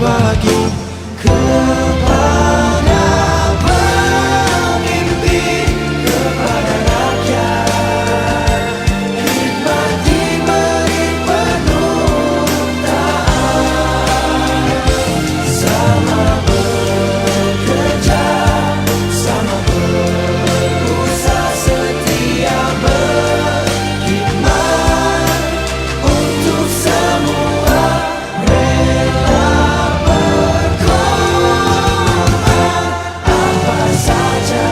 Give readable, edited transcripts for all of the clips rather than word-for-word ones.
berbagi kepada pemimpin, kepada rakyat. Hikmat diberi penuh taat, sama bekerja, sama berusaha, setia berkhidmat untuk semua, rela berkorban apa saja.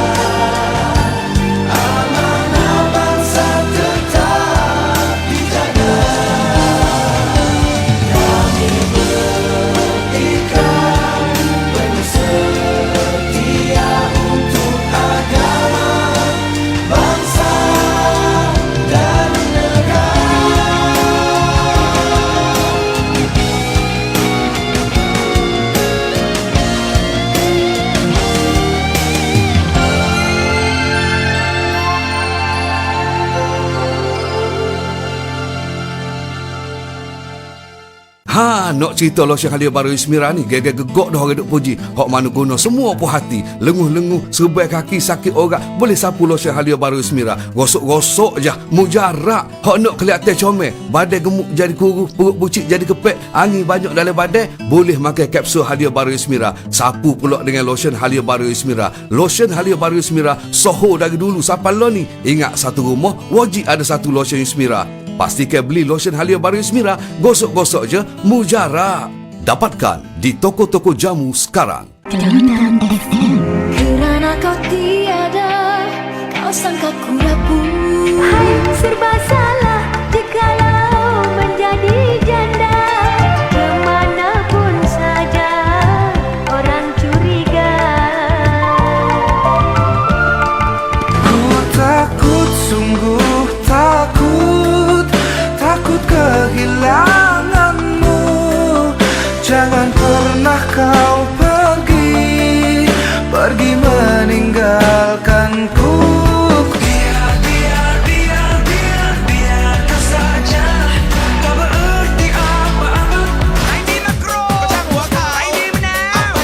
Amanah bangsa tetap dijaga. Kami berikan penuh setia untuk agama, bangsa dan negara. Nak cerita lotion halia baru Ismira ni gegok dah orang duk puji. Hak mana guna semua puas hati, lenguh-lenguh, serbai kaki sakit orang, boleh sapu lotion halia baru Ismira. Gosok-gosok je, mujarab. Hak nak kelihatan comel, badan gemuk jadi kurus, perut bucik jadi kepek, angin banyak dalam badan, boleh makan kapsul halia baru Ismira. Sapu pula dengan lotion halia baru Ismira. Lotion halia baru Ismira soho dari dulu sampai lo ni. Ingat, satu rumah wajib ada satu lotion Ismira. Pastikan beli lotion halia baru Ismira, gosok-gosok je, mujarab. Dapatkan di toko-toko jamu sekarang. Kelantan FM. Kerana kau tiada, kau sangka ku rapuh. Hai, serba salah jikalau menjadi janda. Kemanapun saja orang curiga. Ku takut, sungguh takut, takut kehilanganmu. Jangan pernah kau pergi, pergi meninggalkanku. Biar saja. Kau bererti apa-apa. Hai di makro, hai di menang,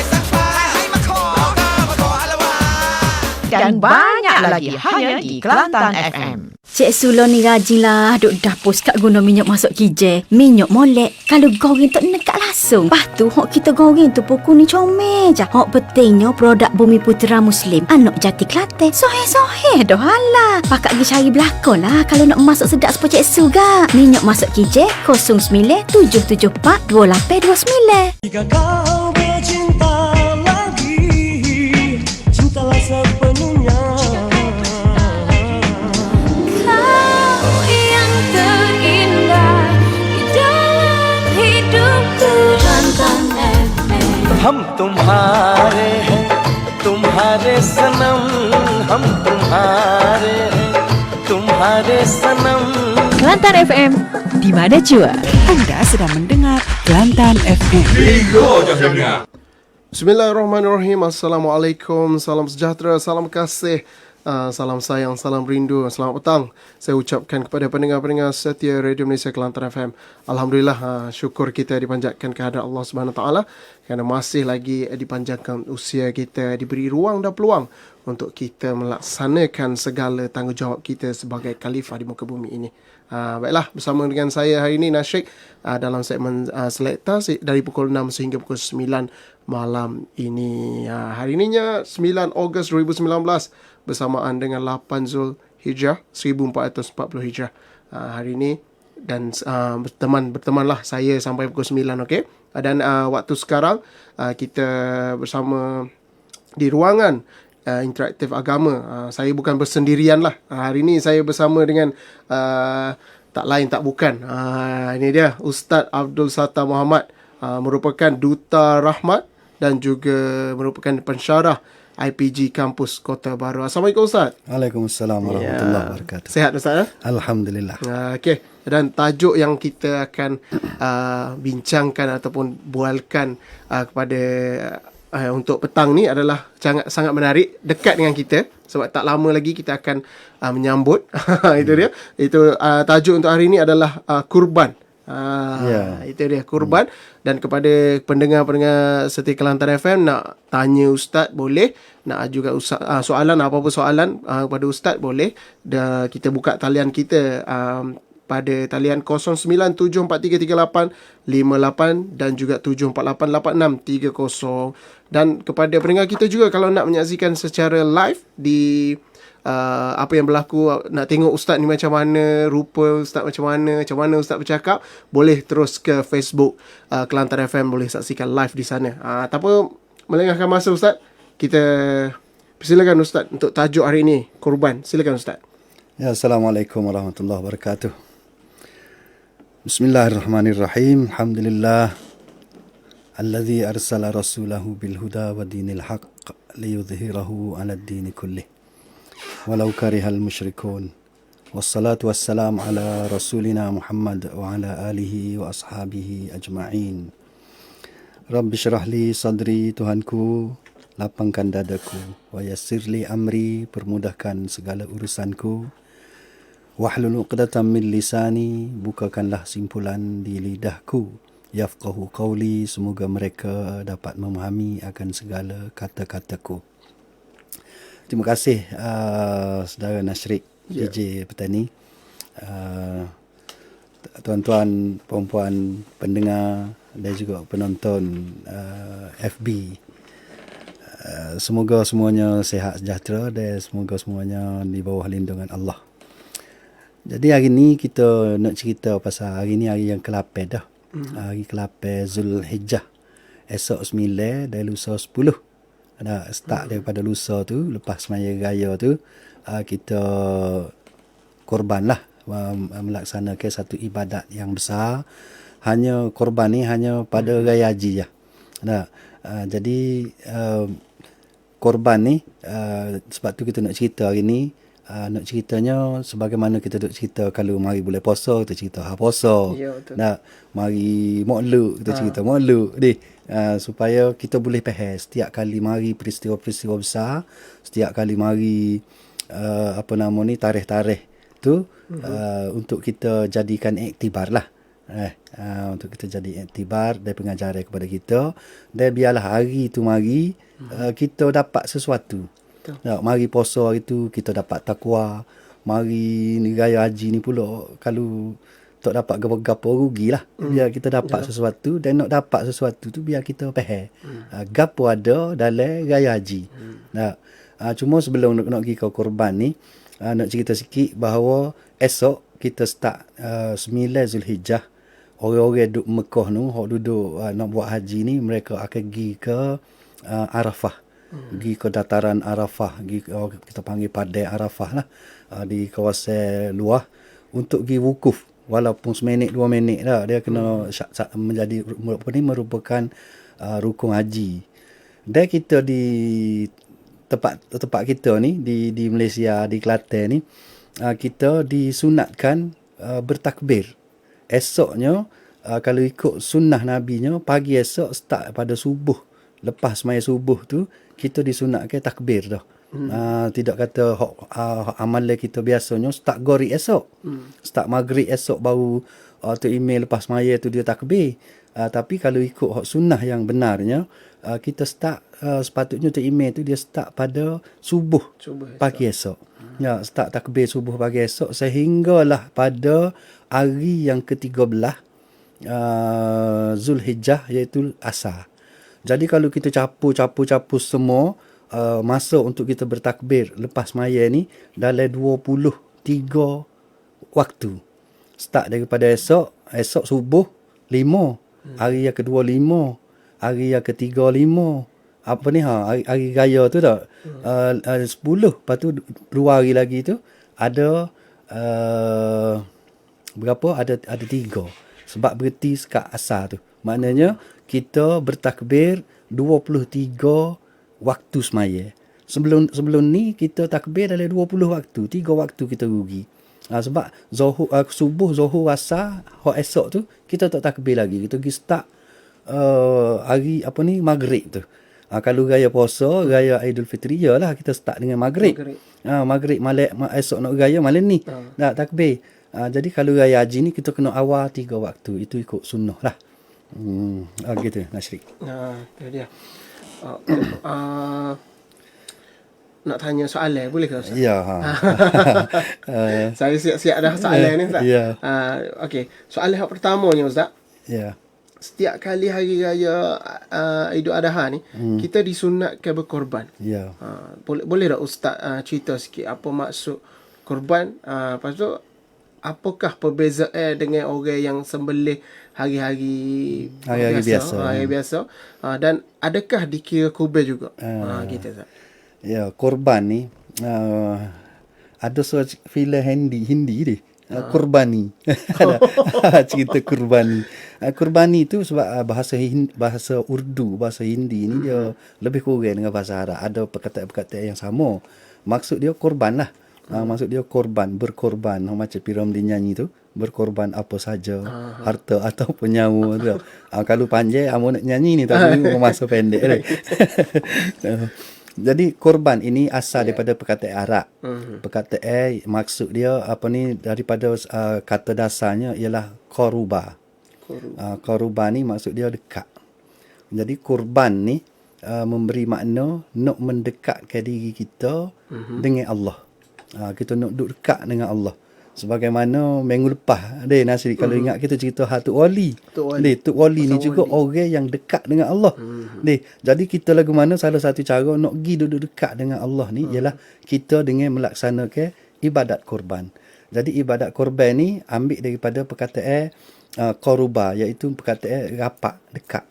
hai makro, makro alawan. Dan banyak lagi hanya di Kelantan FM. Cik Sulon ni rajinlah duk dapur sekat guna minyak masuk kijel. Minyak molek. Kalau goreng tu nekat langsung. Lepas tu, hok kita goreng tu pokok ni comel je. Hok pentingnya produk Bumi Putera Muslim. Anak jati Kelantan. Sohe-sohe dah halah. Pakak pergi cari belakang lah kalau nak masak sedap seperti Cik Su gak. Minyak masuk kijel 09-774-2829. Jika kau bercinta lagi, cintalah sepenuhnya. Kau yang terindah di dalam hidupku. Kelantan FM. हम तुम्हारे हैं, तुम्हारे सनम, हम तुम्हारे हैं, तुम्हारे सनम. Kelantan FM, di mana jua? Anda sedang mendengar Kelantan FM. Bismillahirrahmanirrahim. Assalamualaikum. Salam sejahtera, salam kasih, salam sayang, salam rindu. Selamat petang saya ucapkan kepada pendengar-pendengar setia Radio Malaysia Kelantan FM. Alhamdulillah, syukur kita dipanjatkan kehadrat Allah Subhanahu Wa Taala kerana masih lagi dipanjangkan usia kita, diberi ruang dan peluang untuk kita melaksanakan segala tanggungjawab kita sebagai khalifah di muka bumi ini. Baiklah, bersama dengan saya hari ini Nasyik dalam segmen Selekta dari pukul 6 sehingga pukul 9 malam ini. Hari ininya 9 Ogos 2019 bersamaan dengan 8 Zulhijjah 1440 Hijrah. Hari ini dan bertemanlah saya sampai pukul 9, okey. Dan waktu sekarang kita bersama di ruangan interaktif agama. Saya bukan bersendirian lah. Hari ini saya bersama dengan tak lain tak bukan. Ini dia Ustaz Abdul Sattar Muhammad, merupakan Duta Rahmat dan juga merupakan pensyarah IPG Kampus Kota Baru. Assalamualaikum Ustaz. Waalaikumsalam warahmatullahi wabarakatuh. Sihat Ustaz? Alhamdulillah. Okey. Dan tajuk yang kita akan bincangkan ataupun bualkan kepada untuk petang ni adalah sangat menarik, dekat dengan kita sebab tak lama lagi kita akan menyambut itu dia. Itu tajuk untuk hari ini adalah kurban Itu dia kurban. Dan kepada pendengar-pendengar setia Kelantan FM, nak tanya Ustaz boleh, nak juga soalan, apa-apa soalan kepada Ustaz boleh. Dan kita buka talian kita pada talian 0974338858 dan juga 7488630. Dan kepada pendengar kita juga, kalau nak menyaksikan secara live di apa yang berlaku, nak tengok Ustaz ni macam mana, rupa Ustaz macam mana Ustaz bercakap, boleh terus ke Facebook Kelantan FM, boleh saksikan live di sana. Tanpa melengahkan masa Ustaz, kita persilakan Ustaz untuk tajuk hari ini, kurban. Silakan Ustaz. Ya, Assalamualaikum warahmatullahi wabarakatuh. Bismillahirrahmanirrahim. Alhamdulillah alladzi arsala rasulahu bil huda wa dinil haqq liyudhhirahu 'ala ad-din kullih walau karihal musyrikun. Wassalatu wassalam ala rasulina Muhammad wa ala alihi wa ashabihi ajma'in. Rabbi syrah li sadri, Tuhanku lapangkan dadaku, wa yassir li amri, permudahkan segala urusanku, wahlul 'uqdatam min lisani, bukakanlah simpulan di lidahku, yafqahu qawli, semoga mereka dapat memahami akan segala kata-kataku. Terima kasih saudara Nasrik, DJ Petani, tuan-tuan, puan-puan pendengar dan juga penonton FB. Semoga semuanya sihat sejahtera dan semoga semuanya di bawah lindungan Allah. Jadi hari ni kita nak cerita pasal hari ni hari yang ke-8 dah. Hari ke-8 Zulhijjah. Esok 9 dan lusa 10. Start daripada lusa tu, lepas semaya raya tu, kita korban lah, melaksanakan satu ibadat yang besar. Hanya korban ni hanya pada raya haji je. Jadi korban ni, sebab tu kita nak cerita hari ni. Nak ceritanya sebagaimana kita duk cerita kalau mari bulan puasa, kita cerita hal puasa. Ya, betul. Mari Maulud, kita cerita Maulud. Supaya kita boleh faham setiap kali mari peristiwa-peristiwa besar, setiap kali mari tarikh-tarikh tu, untuk kita jadikan iktibar lah. Untuk kita jadi iktibar dan pengajaran kepada kita, dan biarlah hari tu mari kita dapat sesuatu. Mari puasa hari tu kita dapat takwa. Mari ni raya haji ni pula, kalau tak dapat gapo-gapo rugilah. Biar kita dapat sesuatu, dan nak dapat sesuatu tu biar kita faham gapo ada dalam raya haji. Cuma sebelum nak pergi ke korban ni, nak cerita sikit bahawa esok kita start 9 Zulhijjah. Orang-orang duduk Mekah ni, hok duduk nak buat haji ni, mereka akan pergi ke Arafah. Pergi ke dataran Arafah, kita panggil Padang Arafah lah, di kawasan luar, untuk pergi wukuf. Walaupun seminit 2 minit dah, dia kena menjadi merupakan rukun haji. Dan kita di tempat kita ni di Malaysia, di Kelantan ni, kita disunatkan bertakbir. Esoknya, kalau ikut sunnah Nabinya, pagi esok start pada subuh. Lepas semaya subuh tu, kita disunatkan takbir dah. Tidak kata amalan kita biasanya start gori esok. Start maghrib esok baru tu email lepas semaya tu dia takbir. Tapi kalau ikut sunnah yang benarnya, kita start sepatutnya tu email tu dia start pada subuh pagi esok. Start takbir subuh pagi esok sehinggalah pada hari yang ke-13 Zulhijjah, iaitu asar. Jadi kalau kita capu semua, masa untuk kita bertakbir lepas maya ni dalam 23 waktu. Start daripada esok subuh 5, hari yang kedua 5, hari yang ketiga 5. Hari raya tu tak? 10. Lepas tu 2 hari lagi tu ada berapa? Ada 3. Sebab berhenti sekat asar tu. Maknanya kita bertakbir 23 waktu semaya. Sebelum ni kita takbir dalam 20 waktu. 3 waktu kita rugi. Sebab subuh, zuhur, asar, esok tu kita tak takbir lagi. Kita pergi start hari maghrib tu. Kalau raya puasa, raya Aidilfitri, yalah kita start dengan maghrib. Maghrib malam esok nak raya malam ni. Takbir. Jadi kalau raya haji ni kita kena awal 3 waktu. Itu ikut sunnah lah. Gitu Nasri. Itu dia. Nak tanya soalan boleh ke Ustaz? Ya. Saya siap-siap dah soalan ni Ustaz. Ya. Okey, soalan yang pertamanya Ustaz. Ya. Setiap kali hari raya Idul Adha ni, kita disunatkan berkorban. Ya. Boleh tak Ustaz cerita sikit apa maksud korban? Lepas tu apakah perbezaan dengan orang yang sembelih hari-hari biasa. Hari biasa. Dan adakah dikira kurban juga? Gitu Ustaz. Ya, korban ni ada seorang filem Hindi ni. Kurbani. Cerita kurbani. Kurbani tu sebab bahasa Urdu, bahasa Hindi ni dia lebih kurang dengan bahasa Arab. Ada perkataan-perkataan yang sama. Maksud dia korban lah. Maksud dia korban, berkorban. Macam Piramli nyanyi tu. Berkorban apa saja, harta ataupun nyawa tu. Kalau panjang, amu nak nyanyi ni tapi masa pendek ni. Jadi korban ini asal daripada perkataan Arab. Perkataan maksud dia apa ni daripada kata dasarnya ialah koruba. Koruba ni maksud dia dekat. Jadi korban ni memberi makna nak mendekatkan diri kita dengan Allah. Kita nak duduk dekat dengan Allah. Sebagaimana minggu lepas Nasri kalau ingat kita cerita Tok Wali. Tok Wali ni juga orang yang dekat dengan Allah. Jadi kita lagu mana salah satu cara nak pergi duduk dekat dengan Allah ni ialah kita dengan melaksanakan ibadat korban. Jadi ibadat korban ni ambil daripada perkataan koruba, iaitu perkataan rapat, dekat.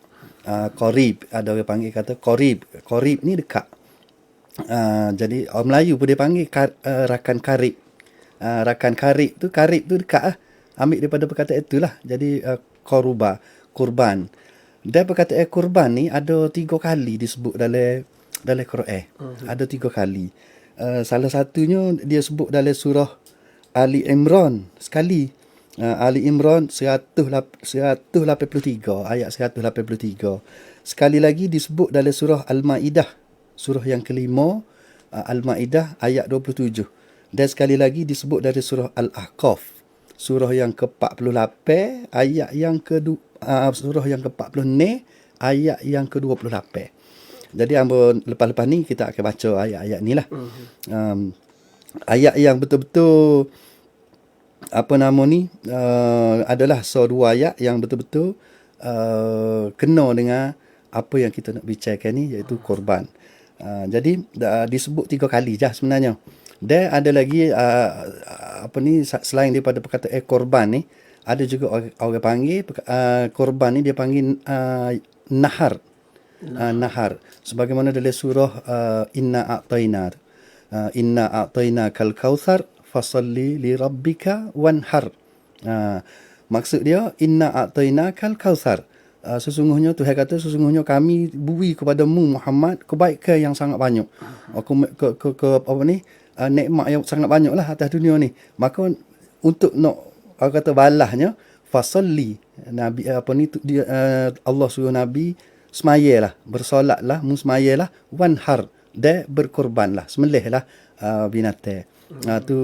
Korib, ada orang panggil kata korib. Korib ni dekat. Jadi orang Melayu pun dia panggil rakan karib. Rakan karib tu dekat lah. Ambil daripada perkataan itulah. Jadi koruba, kurban. Dan perkataan kurban ni ada 3 kali disebut dalam Quran. Ada 3 kali. Salah satunya dia sebut dalam surah Ali Imran sekali. Ali Imran 183 ayat 183. Sekali lagi disebut dalam surah Al-Maidah, surah yang kelima, Al-Maidah ayat 27. Dan sekali lagi disebut dari surah Al-Ahqaf, surah yang ke-48 ayat yang surah yang ke-46 ayat yang ke-28. Jadi lepas-lepas ni kita akan baca ayat-ayat ni lah. Ayat yang betul-betul adalah 2 ayat yang betul-betul kena dengan apa yang kita nak bicarakan ni, iaitu korban. Jadi disebut 3 kali je sebenarnya. Dan ada lagi selain daripada perkataan korban ni, ada juga orang panggil korban ni dia panggil nahar. Nahar. Sebagaimana dalam surah Inna a'tayna kal kautsar fasalli li rabbika wanhar. Maksud dia inna a'tayna kal kautsar. Sesungguhnya Tuhan kata sesungguhnya kami beri kepadamu Muhammad kebaikan yang sangat banyak. Nikmat yang sangat banyak lah atas dunia ni. Maka untuk nak balahnya fasalli, Nabi Allah suruh Nabi semayalah, bersolatlah, musmayalah, wanhar, dan berkorbanlah, sembelihlah binatang. Tu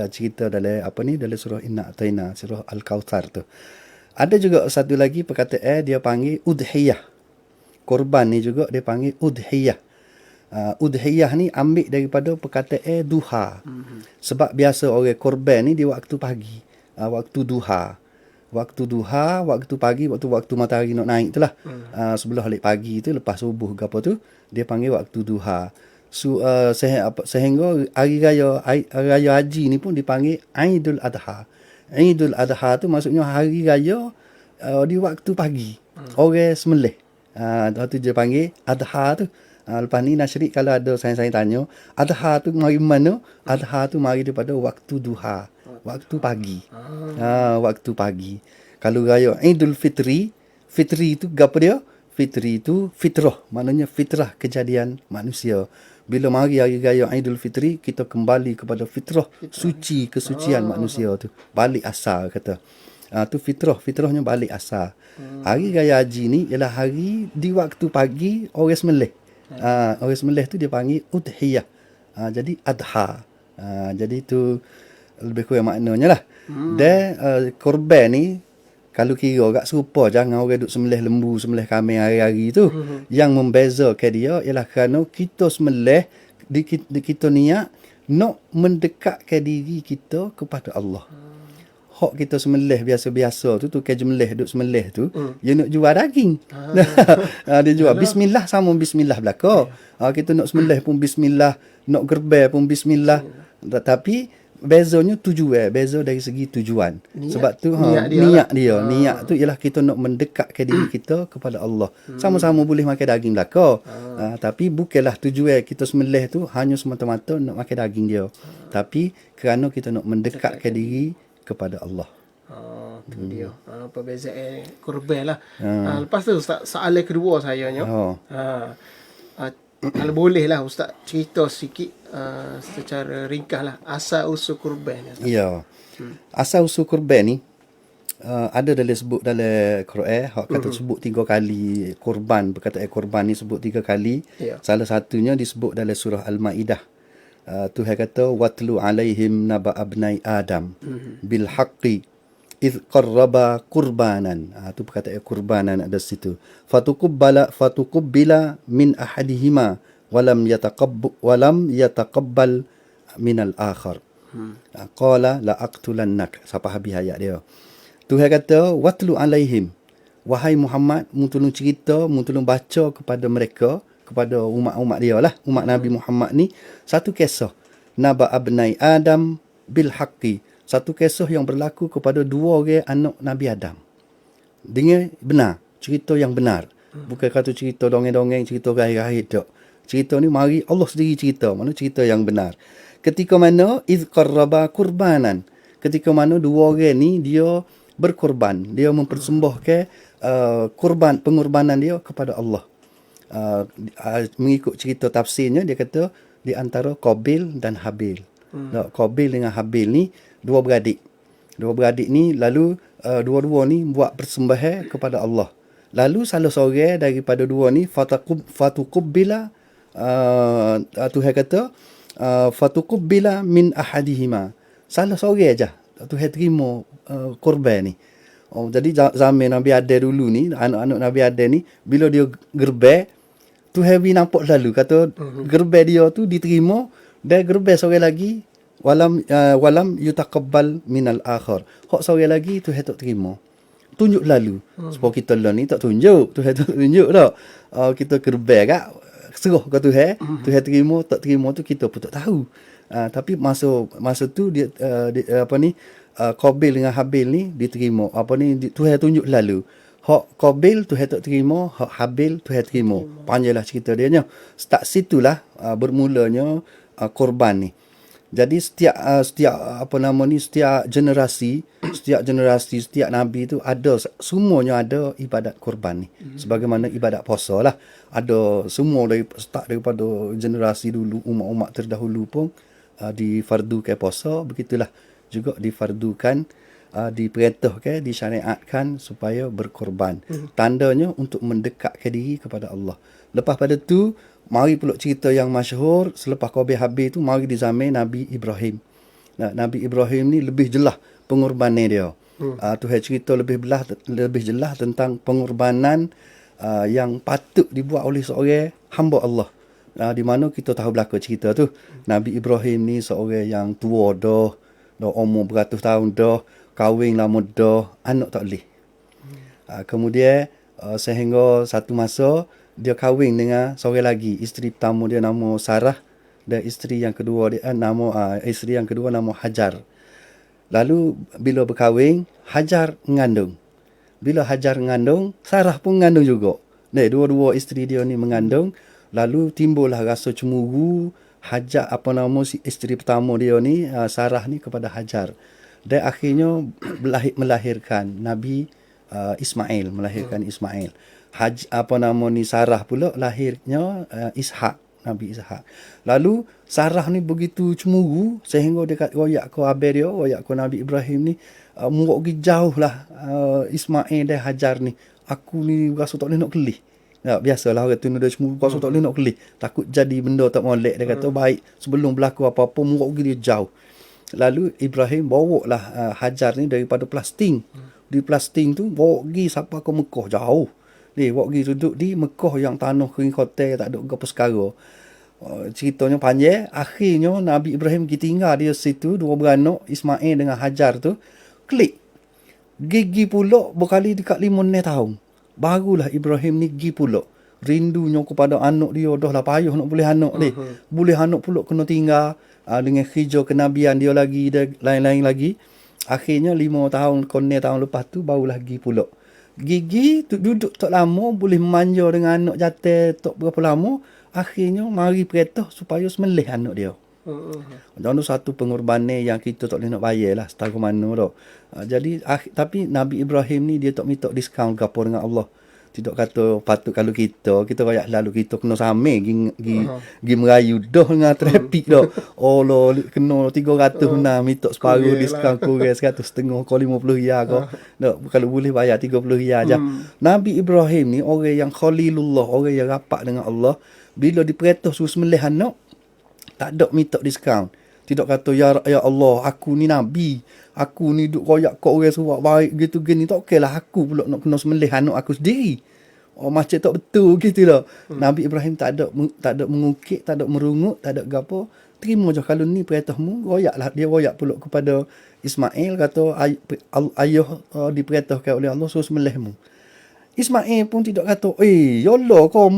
cerita dalam dalam surah Inna A'tayna, surah Al-Kautsar tu. Ada juga satu lagi perkataan dia panggil udhiyah. Korban ni juga dia panggil udhiyah. Udhiyah ni ambil daripada perkataan duha. Sebab biasa orang korban ni di waktu pagi, waktu duha. Waktu pagi, waktu matahari nak naik tu lah. Sebelah balik pagi tu, lepas subuh ke apa tu, dia panggil waktu duha. Sehingga hari raya haji ni pun dipanggil Aidul Adha. Aidul Adha tu maksudnya hari raya di waktu pagi. Orang sembelih. Tu dia panggil Adha tu. Lepas ni Nasri kalau ada saya tanya, Adha tu mari mana? Adha tu mari daripada waktu duha, waktu pagi. Waktu pagi. Kalau raya Idul Fitri, Fitri tu apa dia? Fitri tu fitrah, maknanya fitrah kejadian manusia. Bila mari hari raya Idul Fitri, kita kembali kepada fitrah, suci kesucian manusia tu. Balik asal kata. Tu fitrahnya balik asal. Hari raya haji ni ialah hari di waktu pagi orang sembelih. Orang sembelih tu dia panggil udhiyah. Jadi adha. Jadi tu lebih kurang maknanya lah. Dan korban ni kalau kira agak serupa jangan orang duk sembelih lembu, sembelih kambing hari-hari tu. Yang membezakan dia ialah kerana kita sembelih kita niat nak mendekatkan diri kita kepada Allah. Hak kita sembelih biasa-biasa tu tukar jemelih duk sembelih tu, dia nak jual daging. Dia jual bismillah sama bismillah belaka. Kita nak sembelih pun bismillah, nak gerbel pun bismillah. Tapi bezanya tujuan, beza dari segi tujuan. Sebab tu niat tu ialah kita nak mendekatkan diri kita kepada Allah. Sama-sama boleh makan daging belaka. Tapi bukanlah tujuan kita sembelih tu hanya semata-mata nak makan daging dia. Tapi kerana kita nak mendekatkan diri kepada Allah. Tu dia. Perbezaan korban lah. Lepas tu Ustaz, soalan kedua saya nya. Kalau boleh lah Ustaz cerita sikit secara ringkas lah asal usul kurban. Ya. Asal usul kurban ni ada sebut dalam Quran, hak kata sebut 3 kali kurban, perkataan kurban ni sebut 3 kali. Salah satunya disebut dalam surah Al-Maidah. Tuhan kata watlu alaihim naba abnai Adam bil haqqi iz qarraba qurbanan. Tu perkataan kurbanan ada situ. Fatukubbila min ahadihima walam yataqabbal min al-akhar. Qala la aqtulannak. Sampai habis ayat dia. Tuhan kata watlu alaihim, wahai Muhammad, mu tolong cerita, mu tolong baca kepada mereka, kepada umat-umat dia lah, umat Nabi Muhammad ni, satu kisah naba abnai Adam bil haqqi, satu kisah yang berlaku kepada 2 orang anak Nabi Adam. Dengan benar, cerita yang benar. Bukan kata cerita dongeng-dongeng, cerita gaib-gaib tak. Cerita ni mari Allah sendiri cerita, mana cerita yang benar. Ketika mana iz qarraba qurbanan, ketika mana 2 orang ni dia berkorban, dia mempersembahkan pengorbanan dia kepada Allah. Mengikut cerita tafsirnya, dia kata di antara Qabil dan Habil. Qabil dengan Habil ni 2 beradik. 2 beradik ni lalu dua-dua ni buat persembahan kepada Allah. Lalu salah seorang daripada 2 ni fatukubbila, Tuhan kata fatukubbila min ahadihima. Salah seorang aja Tuhan terima korban ni. Jadi zaman Nabi Adam dulu ni, anak-anak Nabi Adam ni, bila dia gerbel, Tuhan nampak lalu kata gerbel dia tu diterima, dan gerbel seorang lagi walam yutaqabbal minal akhar. Hak seorang lagi Tuhan tak terima. Tunjuk lalu. Sebab kita lah ni tak tunjuk. Tuhan tak tunjuk tak. Kita gerbel kat, serah ke Tuhan. Tuhan terima, tak terima tu kita pun tak tahu. Tapi masa tu dia Qabil dengan Habil ni diterima. Tuhan tunjuk lalu. Hak Qabil Tuhan tak terima, hak Habil Tuhan terima. Panjanglah cerita dia nya. Start situlah bermulanya korban ni. Jadi setiap generasi, setiap nabi tu ada, semuanya ada ibadat korban ni. Sebagaimana ibadat puasa lah. Ada semua daripada generasi dulu, umat-umat terdahulu pun difardukan puasa, begitulah juga difardukan, diperintahkan, disyariatkan supaya berkorban. Tandanya untuk mendekatkan diri kepada Allah. Lepas pada tu, mari pula cerita yang masyhur selepas Qabil Habil tu, mari di zaman Nabi Ibrahim. Nabi Ibrahim ni lebih jelas pengorbanan dia. Tuhan cerita lebih jelas tentang pengorbanan yang patut dibuat oleh seorang hamba Allah. Di mana kita tahu belakang cerita tu. Nabi Ibrahim ni seorang yang tua dah umur beratus tahun dah, kahwin lama dah, anak tak boleh. Kemudian sehingga satu masa dia kahwin dengan seorang lagi, isteri pertama dia nama Sarah, dan isteri yang kedua dia nama Hajar. Lalu bila berkahwin, Hajar mengandung. Bila Hajar mengandung, Sarah pun mengandung juga. Dua-dua isteri dia ni mengandung. Lalu timbullah rasa cemburu Hajar isteri pertama dia ni, Sarah ni, kepada Hajar. Dan akhirnya melahirkan Nabi Ismail, Sarah pula lahirnya Ishak, Nabi Ishak. Lalu Sarah ni begitu cemburu sehingga dia kata royak ke abang dia, royak ke Nabi Ibrahim ni, muak pergi jauh lah Ismail dan Hajar ni. Aku ni rasa tak boleh nak kelih. Biasalah orang tu dia cemburu, rasa tak boleh nak kelih. Takut jadi benda tak molek. Dia kata baik sebelum berlaku apa-apa, muak pergi dia jauh. Lalu Ibrahim bawa lah Hajar ni daripada Palestin. Di Palestin tu bawa pergi sampai ke Mekah jauh. Dia bawa pergi duduk di Mekah yang tanah kering kotor, tak ada apa sekara. Ceritanya panjang. Akhirnya Nabi Ibrahim pergi tinggal dia situ, dua beranak Ismail dengan Hajar tu. Klik. Gigi pula berkali dekat 5-6 tahun. Barulah Ibrahim ni gigi pula. Rindunya kepada anak dia, dah lah payah nak boleh anak dia. Boleh anak pula kena tinggal dengan hijau kenabian dia lagi dan lain-lain lagi. Akhirnya 5 tahun, 6 tahun lepas tu barulah gigi pula. Gigi tu duduk tak lama, boleh manja dengan anak jatuh tak berapa lama. Akhirnya mari perintah supaya sembelih anak dia. Dan tu satu pengorbanan yang kita tak boleh nak bayar lah setara mana tu. Jadi tapi Nabi Ibrahim ni dia tak minta diskaun ke apa dengan Allah. Tidak kata patut kalau kita rakyat lalu kita kena samai gi merayu dah dengan trafik dah. Allah kena 300 nak minta separuh diskaun kurang 150 ke 50 riyal ke. Kalau boleh bayar 30 riyal aja. Nabi Ibrahim ni orang yang khalilullah, orang yang rapat dengan Allah. Bila diperintah suruh sembelih anak, tak ada minta diskaun. Tidak kata ya Allah, aku ni nabi, aku ni duk royak kat orang suruh baik gitu gini, tak okeylah aku pula nak kena sembelih anak aku sendiri. Macam tak betul gitu lah. Nabi Ibrahim tak ada mengukit, tak ada merungut, tak ada gapo. Terima je kalau ni perintahmu, royaklah. Dia royak pula kepada Ismail, kata ayah diperintahkan oleh Allah suruh sembelihmu. Ismail pun tidak kata, ya Allah kau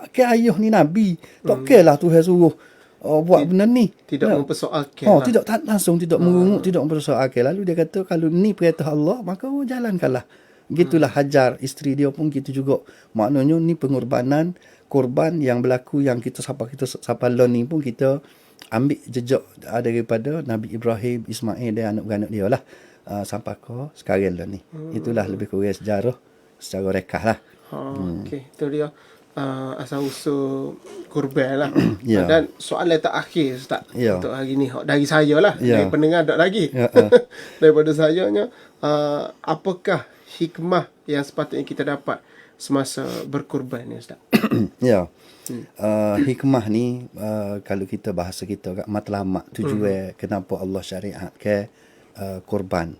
ke ayah ni nabi, tak okeylah Tuhan suruh buat benda ni. Tidak mempersoalkan. Tidak langsung, tidak mengungut, tidak mempersoalkan. Lalu dia kata kalau ni perintah Allah, maka jalankanlah. Gitulah Hajar, isteri dia pun gitu juga. Maknanya ni pengorbanan, korban yang berlaku yang kita sampai ni pun kita ambil jejak daripada Nabi Ibrahim, Ismail dan anak-anak dia lah. Sampai ke sekarang lah ni. Itulah lebih kurang sejarah secara rekah lah. Okey, itu dia. Asal-usul korban lah. Dan soalan terakhir Ustaz untuk hari ni dari saya lah, dari pendengar tak lagi. Daripada sayanya, apakah hikmah yang sepatutnya kita dapat semasa berkorban ni Ustaz? Hikmah ni kalau kita bahasa kita kat matlamat tujuan kenapa Allah syariatkan korban.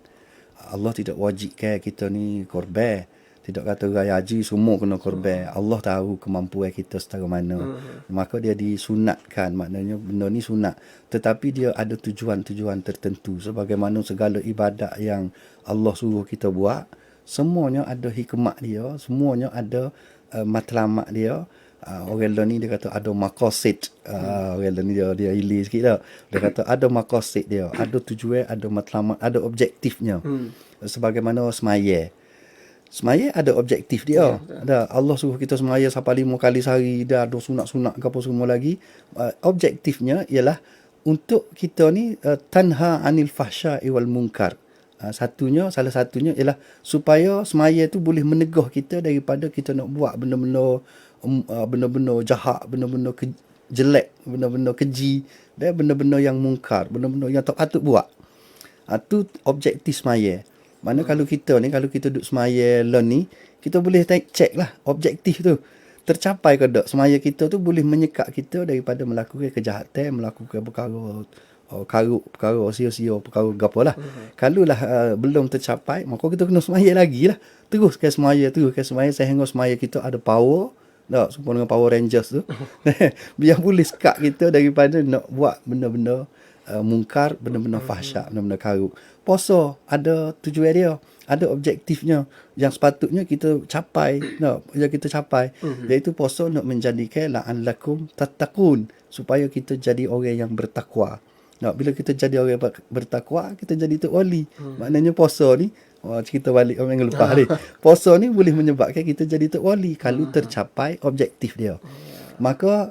Allah tidak wajibkan kita ni korban. Tidak kata raya haji semua kena korban. Allah tahu kemampuan kita setara mana. Maka dia disunatkan. Maknanya benda ni sunat. Tetapi dia ada tujuan-tujuan tertentu. Sebagaimana segala ibadat yang Allah suruh kita buat, semuanya ada hikmah dia. Semuanya ada matlamat dia. Orang lain ni dia kata ada maqasid. Orang lain ni dia hilir sikit dah. Dia kata ada maqasid dia. Ada tujuan, ada matlamat, ada objektifnya. Sebagaimana semaya. Semaya ada objektif dia. Ada Allah suruh kita semaya sampai 5 kali sehari, dah ada sunat-sunat ke apa semua lagi. Objektifnya ialah untuk kita ni tanha anil fahsya'i wal munkar. Salah satunya ialah supaya semaya tu boleh menegah kita daripada kita nak buat benda-benda jahat, benda-benda jelek, benda-benda keji dan benda-benda yang mungkar, benda-benda yang tak patut buat. Itu objektif semaya. Mana kalau kita duduk semaya ni, kita boleh cek lah objektif tu. Tercapai ke tak? Semaya kita tu boleh menyekat kita daripada melakukan kejahatan, melakukan perkara sia-sia, perkara gapo lah. Kalau lah belum tercapai, maka kita kena semaya lagi lah. Teruskan semaya sehingga semaya kita ada power. Tak, serupa dengan Power Rangers tu. Biar boleh sekat kita daripada nak buat benda-benda mungkar, benda-benda fahsyak, benda-benda karuk. Puasa ada tujuan dia, ada objektifnya yang sepatutnya kita capai, iaitu puasa nak menjadikan la'allakum tattaqun, supaya kita jadi orang yang bertakwa. Bila kita jadi orang bertakwa, kita jadi tok wali. Maknanya puasa ni, cerita balik orang yang lepas ni, puasa ni boleh menyebabkan kita jadi tok wali kalau tercapai objektif dia. Maka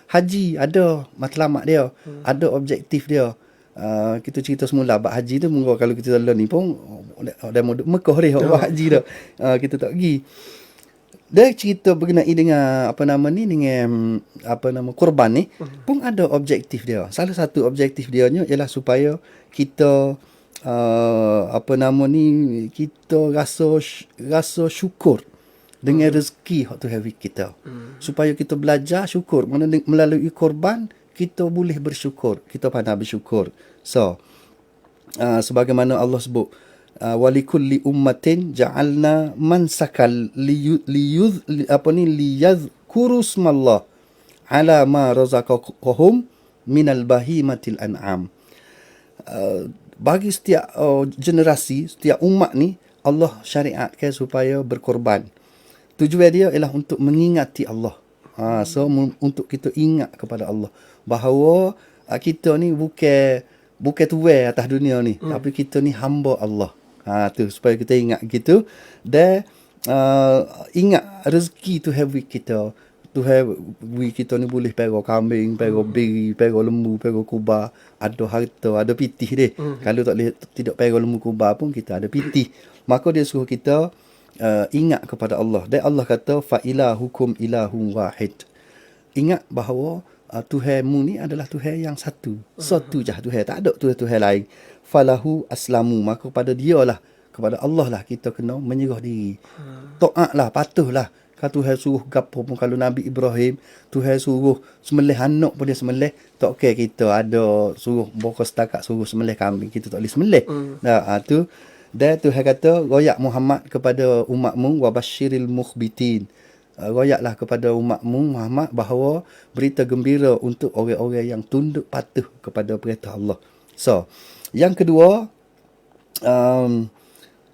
haji ada matlamat dia, ada objektif dia. Kita cerita semula bab haji tu, mungkin kalau kita lalu ni pun dah mau Mekah dia buat haji dah. Kita tak pergi. Dia cerita berkenai dengan korban ni pun ada objektif dia. Salah satu objektif dia ialah supaya kita kita rasa syukur dengan rezeki yang Tuhan beri kita. Supaya kita belajar syukur. Melalui korban kita boleh bersyukur, kita pandai bersyukur. So sebagaimana Allah sebut, walikulli ummatin ja'alna mansakal liyadhkuru smallah ala ma razaqahum minal bahimatil an'am. Bagi setiap generasi, setiap umat ni Allah syariatkan supaya berkorban. Tujuan dia ialah untuk mengingati Allah. So untuk kita ingat kepada Allah bahawa kita ni bukan tuan atas dunia ni, tapi kita ni hamba Allah. Tu supaya kita ingat gitu. Dan ingat rezeki tu have kita. Tu have kita ni boleh pera kambing, pera beri, pera lembu, pera kuba, ada harta, ada pitih deh. Kalau tidak pera lembu kuba pun kita ada pitih. Maka dia suruh kita ingat kepada Allah. Dan Allah kata fa ilahukum ilahun wahid. Ingat bahawa Tuhanmu ni adalah Tuhan yang satu. Satu je Tuhan, tak ada Tuhan lain. Falahu aslamu, maka pada dialah, kepada Allah lah kita kena menyerah diri. Taatlah, patuhlah. Kalau Tuhan suruh gapo pun, kalau Nabi Ibrahim Tuhan suruh sembelih anak pun dia sembelih, tak okey kita ada suruh bokor setakat suruh sembelih kambing, kita tak boleh sembelih. Tu. Dan Tuhan kata royak Muhammad kepada umatmu wa basyiril mukhbitin. Royaklah kepada umatmu Muhammad bahawa berita gembira untuk orang-orang yang tunduk patuh kepada perintah Allah. So, yang kedua,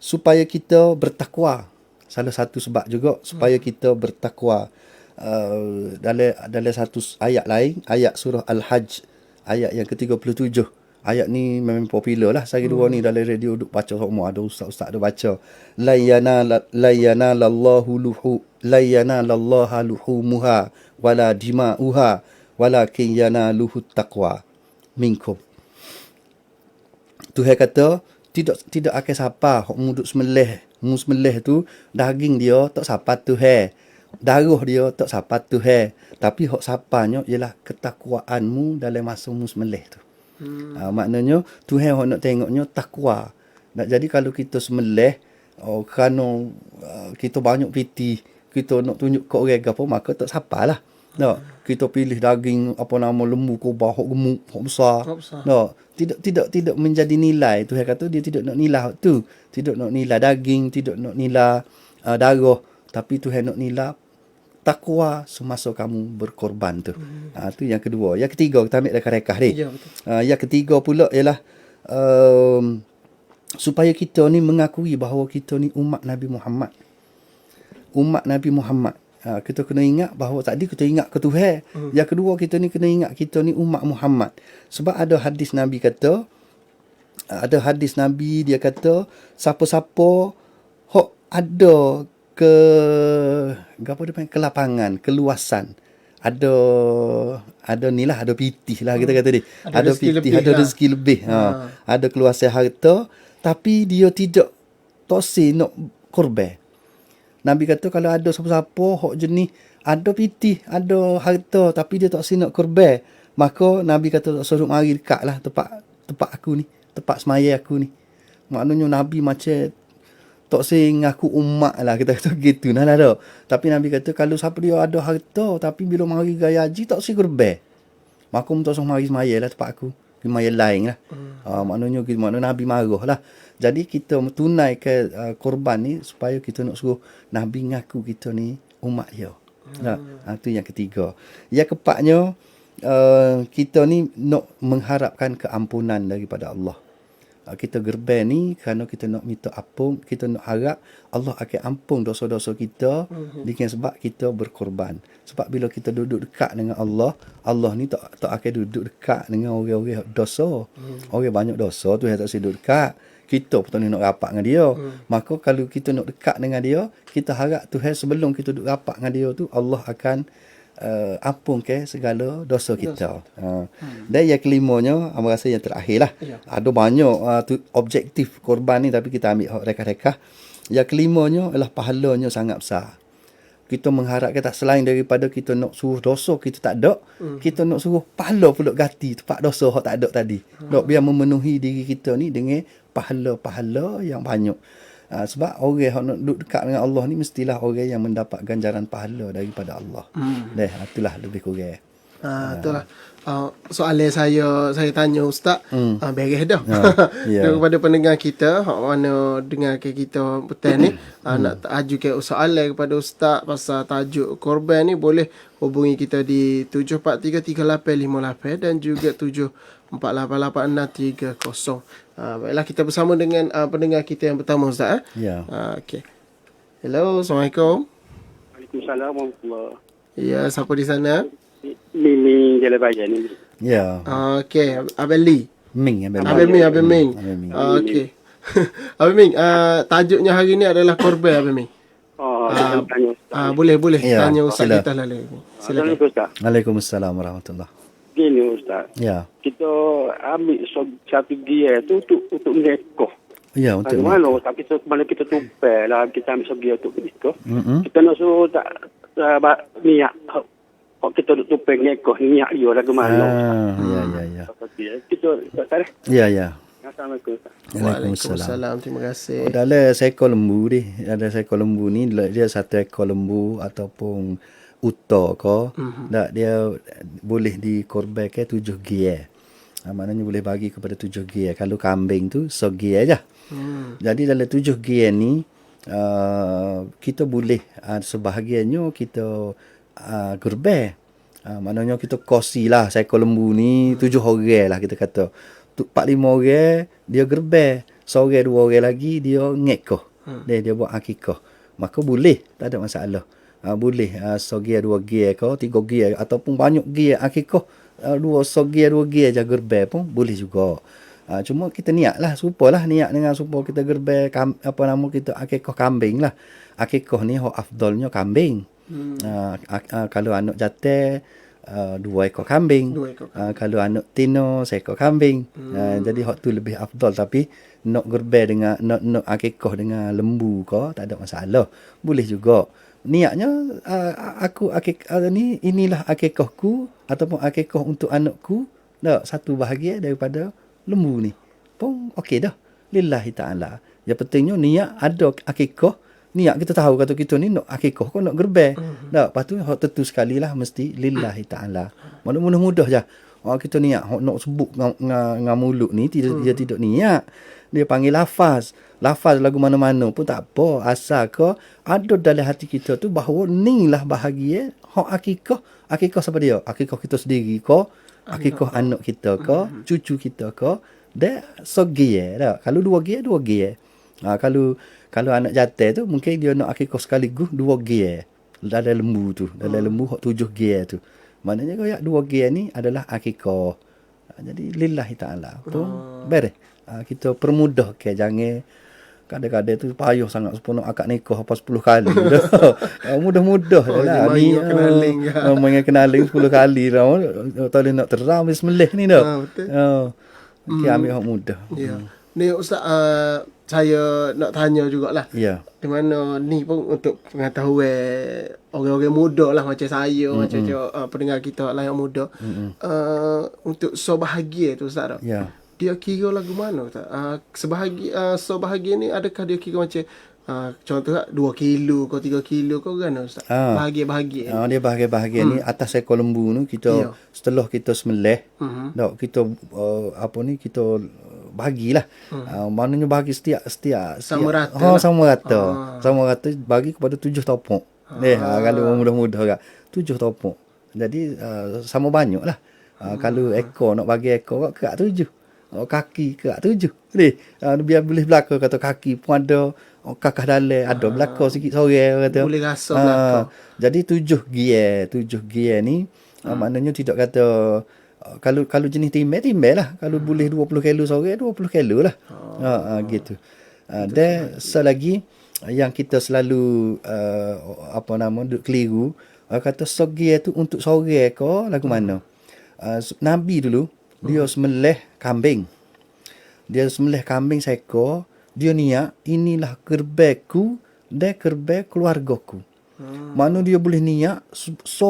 supaya kita bertakwa. Salah satu sebab juga supaya kita bertakwa. Dalam satu ayat lain, ayat surah Al-Hajj, ayat yang ke-37. Ayat ni memang popular lah. Saya dua ni dalam radio duk baca semua. Ada ustaz-ustaz ada baca. La yanalallaha luhumuha wala dima'uha walakin yanaluhu taqwa minkum. Tuhan kata tidak akan siapa hok muduk sembelih tu daging dia tak siapa Tuhan. Darah dia tak siapa Tuhan. Tapi hok sapanya ialah ketakwaanmu dalam masa mu sembelih tu. Maknanya Tuhan hok nak tengoknya takwa. Jadi kalau kita sembelih kerana kita banyak piti, kita nak tunjuk ke orang apa, maka tak sapalah. Tak, kita pilih daging apa nama lembu kubah hok gemuk, hok besar. Tak, tidak menjadi nilai. Tuhan kata dia tidak nak nilai hok tu. Tidak nak nilai daging, tidak nak nilai darah, tapi Tuhan nak nilai takwa semasa kamu berkorban tu. Tu yang kedua. Yang ketiga, kita ambil rekah-rekah ni. Ya, yang ketiga pula ialah supaya kita ni mengakui bahawa kita ni umat Nabi Muhammad. Umat Nabi Muhammad. Kita kena ingat bahawa tadi kita ingat ke Tuhan. Yang kedua, kita ni kena ingat kita ni umat Muhammad. Sebab ada hadis Nabi kata, dia kata, siapa-siapa hok ada kelapangan, keluasan, ada ni lah, ada pitih lah kita kata dia. Ada pitih, ada rezeki lebih. Ada keluasan harta, tapi dia tidak tosi nak korban. Nabi kata kalau ada siapa-siapa hok jenis ada pitih, ada harta, tapi dia tak nak korban, maka Nabi kata suruh mari dekatlah tempat aku ni, tempat semaya aku ni. Maknanya Nabi macam tak ngaku umat lah, kita kata gitu nah ada. Tapi Nabi kata kalau siapa dia ada harta tapi bila mari gaya haji tak si korban, maka tak usah mari semaya lah tempat aku, semaya lain lah. Maknanya Nabi marah lah. Jadi kita tunaikan korban ni supaya kita nak suruh Nabi ngaku kita ni umat dia. Itu yang ketiga. Yang keempatnya, kita ni nak mengharapkan keampunan daripada Allah. Kita gerban ni kerana kita nak minta ampun, kita nak harap Allah akan ampun dosa-dosa kita dengan sebab kita berkorban. Sebab bila kita duduk dekat dengan Allah, Allah ni tak akan duduk dekat dengan orang-orang dosa. Orang banyak dosa tu yang tak duduk dekat. Kita pun tak nak rapat dengan dia. Maka kalau kita nak dekat dengan dia, kita harap Tuhan sebelum kita duduk rapat dengan dia tu, Allah akan ampunkan segala dosa kita. Dan yang kelimanya, saya rasa yang terakhir lah. Ada banyak objektif korban ni, tapi kita ambil rekah-rekah. Yang kelimanya ialah pahalanya sangat besar. Kita mengharapkan tak selain daripada kita nak suruh dosa kita tak ada, kita nak suruh pahala pula ganti tempat dosa hak tak ada tadi. Nak biar memenuhi diri kita ni dengan pahala-pahala yang banyak. Sebab orang yang nak duduk dekat dengan Allah ni mestilah orang yang mendapat ganjaran pahala daripada Allah. Itulah lebih kurang. Itulah. Soalan saya tanya Ustaz, beres dah. Ya. Daripada pendengar kita, hak mana dengar ke kita petang ni, nak ajukan soalan kepada Ustaz pasal tajuk korban ni, boleh hubungi kita di 74338858 dan juga 74888630. Baiklah, kita bersama dengan pendengar kita yang pertama Ustaz. Ya. Okey. Hello, Assalamualaikum. Waalaikumsalam warahmatullahi. Ya, siapa di sana? Mimi Jalan Bayan ni. Ya. Okey, Abang Lee. Ming. Abang Ming. Abang Ming. Okey. Abang Ming, tajuknya hari ni adalah korban Abang Ming. Tanya Ustaz. Boleh Ya, tanya Ustaz sila. kita lalu. Silakan. Assalamualaikum Ustaz. Waalaikumsalam warahmatullahi. Gini Ustaz. Ya. Kita ambil satu gear tu untuk mengekoh. Ya, untuk Mana tapi mana kita tumpah lah, kita ambil segi untuk mengekoh. Mm-mm. Kita nak suruh tak niat. Kalau kita duduk tumpah mengekoh, niat dia lagu mana. Ya. Kita tak ada. Ya. Assalamualaikum Ustaz. Waalaikumsalam. Terima kasih. Dalam seekor lembu ni, dia satu ekor lembu ataupun uta ko, dia boleh dikorbankan 7 gear. Maknanya boleh bagi kepada 7 gear. Kalau kambing tu gear aja. Jadi dalam 7 gear ni kita boleh sebahagiannya kita gerbe. Maknanya kita kosi lah seekor lembu ni 7 orang lah kita kata. 4-5 orang dia gerbe. Seorang 2 orang lagi dia ngekoh. Dia buat akikah. Maka boleh, tak ada masalah. Boleh seorang 2 gear ke 3 gear ataupun banyak gear akikah. 2 gear je gerbe pun boleh juga. Cuma kita niatlah supalah niat dengan supaya kita gerbe kita akikah kambing lah. Akikah ni hak afdalnya kambing. Kalau anak jatah 2 ekor kambing. Kalau anak tino 1 ekor kambing. Jadi hak tu lebih afdal, tapi nak gerbe dengan nak akikah dengan lembu ke tak ada masalah. Boleh juga. Niatnya inilah akikahku ataupun akikah untuk anakku, dah satu bahagian daripada lembu ni. Pun okey dah. Lillahi ta'ala. Yang pentingnya niat ada akikah. Niat kita tahu kata kita ni nak akikah kau nak gerbe. Dah, lepas tu hak tentu sekali lah mesti lillahi ta'ala. Mudah-mudah je. Kita niat hak nak sebut dengan mulut ni dia tidak niat. Dia panggil lafaz. Lafaz lagu mana-mana pun tak apa. Asal ke ada dalam hati kita tu bahawa ni lah bahagia hak akikah. Akikah siapa dia? Akikah kita sendiri ke? Akikah anak kita ke? Cucu kita ke? Dia segear dah. Kalau 2 gear, 2 gear. Kalau anak jantan tu mungkin dia nak akikah sekaligus 2 gear. Dalam lembu tu. Dalam lembu hak 7 gear tu. Maknanya kau 2 gear ni adalah akikah. Jadi lillahi ta'ala. Pun beres. Kita permudah ke jangan kadang-kadang tu payah sangat supaya nak akad nikah apa 10 kali dah. Mudah-mudah lah ni main kenaling 10 kali dah. Tak boleh nak teram bismillah ni dah. Betul. Okey, ambil hak mudah. Ya. Ni Ustaz, saya nak tanya jugalah. Ya. Di mana ni pun untuk pengetahuan orang-orang muda lah macam saya, macam pendengar kita lah yang muda. Untuk bahagia tu Ustaz dah. Ya. Dia kira lagu mana Ustaz? Sebahagia ni adakah dia kira macam contoh 2 kilo ke 3 kilo ke kan Ustaz? Bahagia-bahagia. Dia bahagia-bahagia ni atas ekor lembu tu kita setelah kita sembelih, kita kita bagilah. Maknanya bagi setiap sama rata. Sama rata bagi kepada 7 topok. Kalau mudah-mudah 7 topok. Jadi sama banyaklah. Kalau ekor nak bagi ekor ke 7. Kaki ke 7. Biar boleh belakang kata kaki pun ada, kakak dalam ada belakang sikit sore kata. Boleh rasa belakang. Jadi 7 gear ni maknanya tidak kata kalau jenis timbel lah. Kalau boleh 20 kilo sore 20 kilo lah. Gitu. Dan selagi yang kita selalu keliru kata gear tu untuk sore ke lagu mana. Nabi dulu dia sembelih kambing. Dia sembelih kambing seekor. Dia niat inilah kerbeku dan kerbe keluargaku. Mana dia boleh niat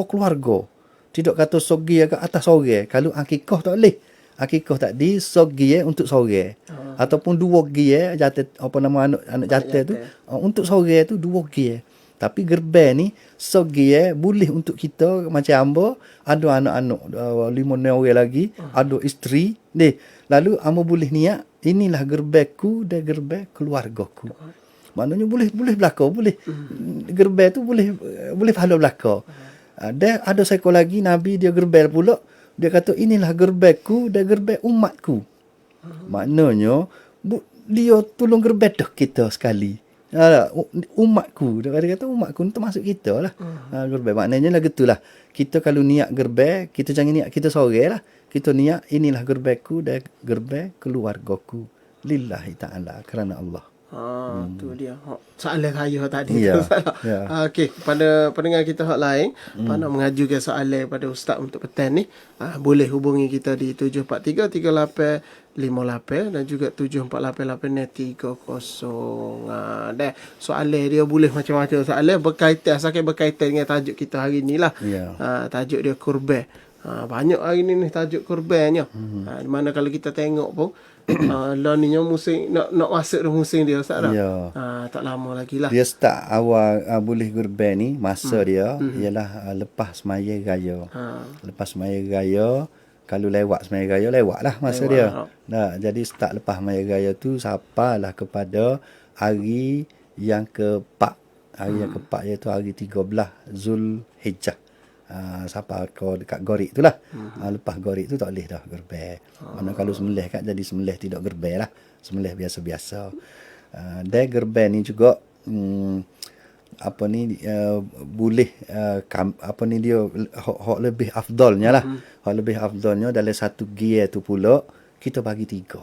keluarga. Tidak kata sogi ke atas sore. Kalau akikah tak boleh. Akikah tak di sogi untuk sore. Ataupun 2 gear jatuh anak jatuh tu untuk sore tu 2 gear. Tapi gerbel ni sogi boleh untuk kita macam ambo ada anak-anak 5 orang lagi, ada isteri ni. Lalu ambo boleh niat inilah gerbelku dan gerbel keluargaku. Maknanya boleh belaka, boleh gerbel tu boleh pahala belaka. Dan ada seekor lagi Nabi dia gerbel pula, dia kata inilah gerbelku dan gerbel umatku. Maknanya dia tolong gerbel dah kita sekali. Umatku, dia kata umatku ni termasuk kita lah. Gerbel maknanya lah gitulah. Kita kalau niat gerbel, kita jangan niat kita seorang lah. Kita niat inilah gerbelku dan gerbel keluargaku lillahi ta'ala, kerana Allah. Tu dia. Soalan saya tadi. Ya. Okey, kepada pendengar kita hak lain, nak mengajukan soalan pada ustaz untuk petang ni, boleh hubungi kita di 7433858 dan juga 748830. Dan soalan dia boleh macam-macam soalan berkaitan dengan tajuk kita hari ni lah. Tajuk dia kurban. Banyak hari ni tajuk kurbannya. Di mana kalau kita tengok pun lah ni musim nak masuk dah musim dia ustaz dah. Tak lama lagi lah. Dia start awal boleh kurban ni masa dia ialah lepas semaya raya. Lepas semaya raya, kalau lewat semaya raya lewatlah masa dia. Jadi start lepas semaya raya tu sampailah kepada hari yang keempat. Hari yang keempat iaitu hari 13 Zulhijjah. Sampai kau dekat gorik tu lah. Lepas gorik tu tak boleh dah gerbel. Mana kalau sembelih kan jadi sembelih tidak gerbel lah. Sembelih biasa-biasa. Dan gerbel ni juga boleh apa ni dia hak lebih afdalnya lah. Hak lebih afdalnya dalam satu gear tu pula kita bagi 3.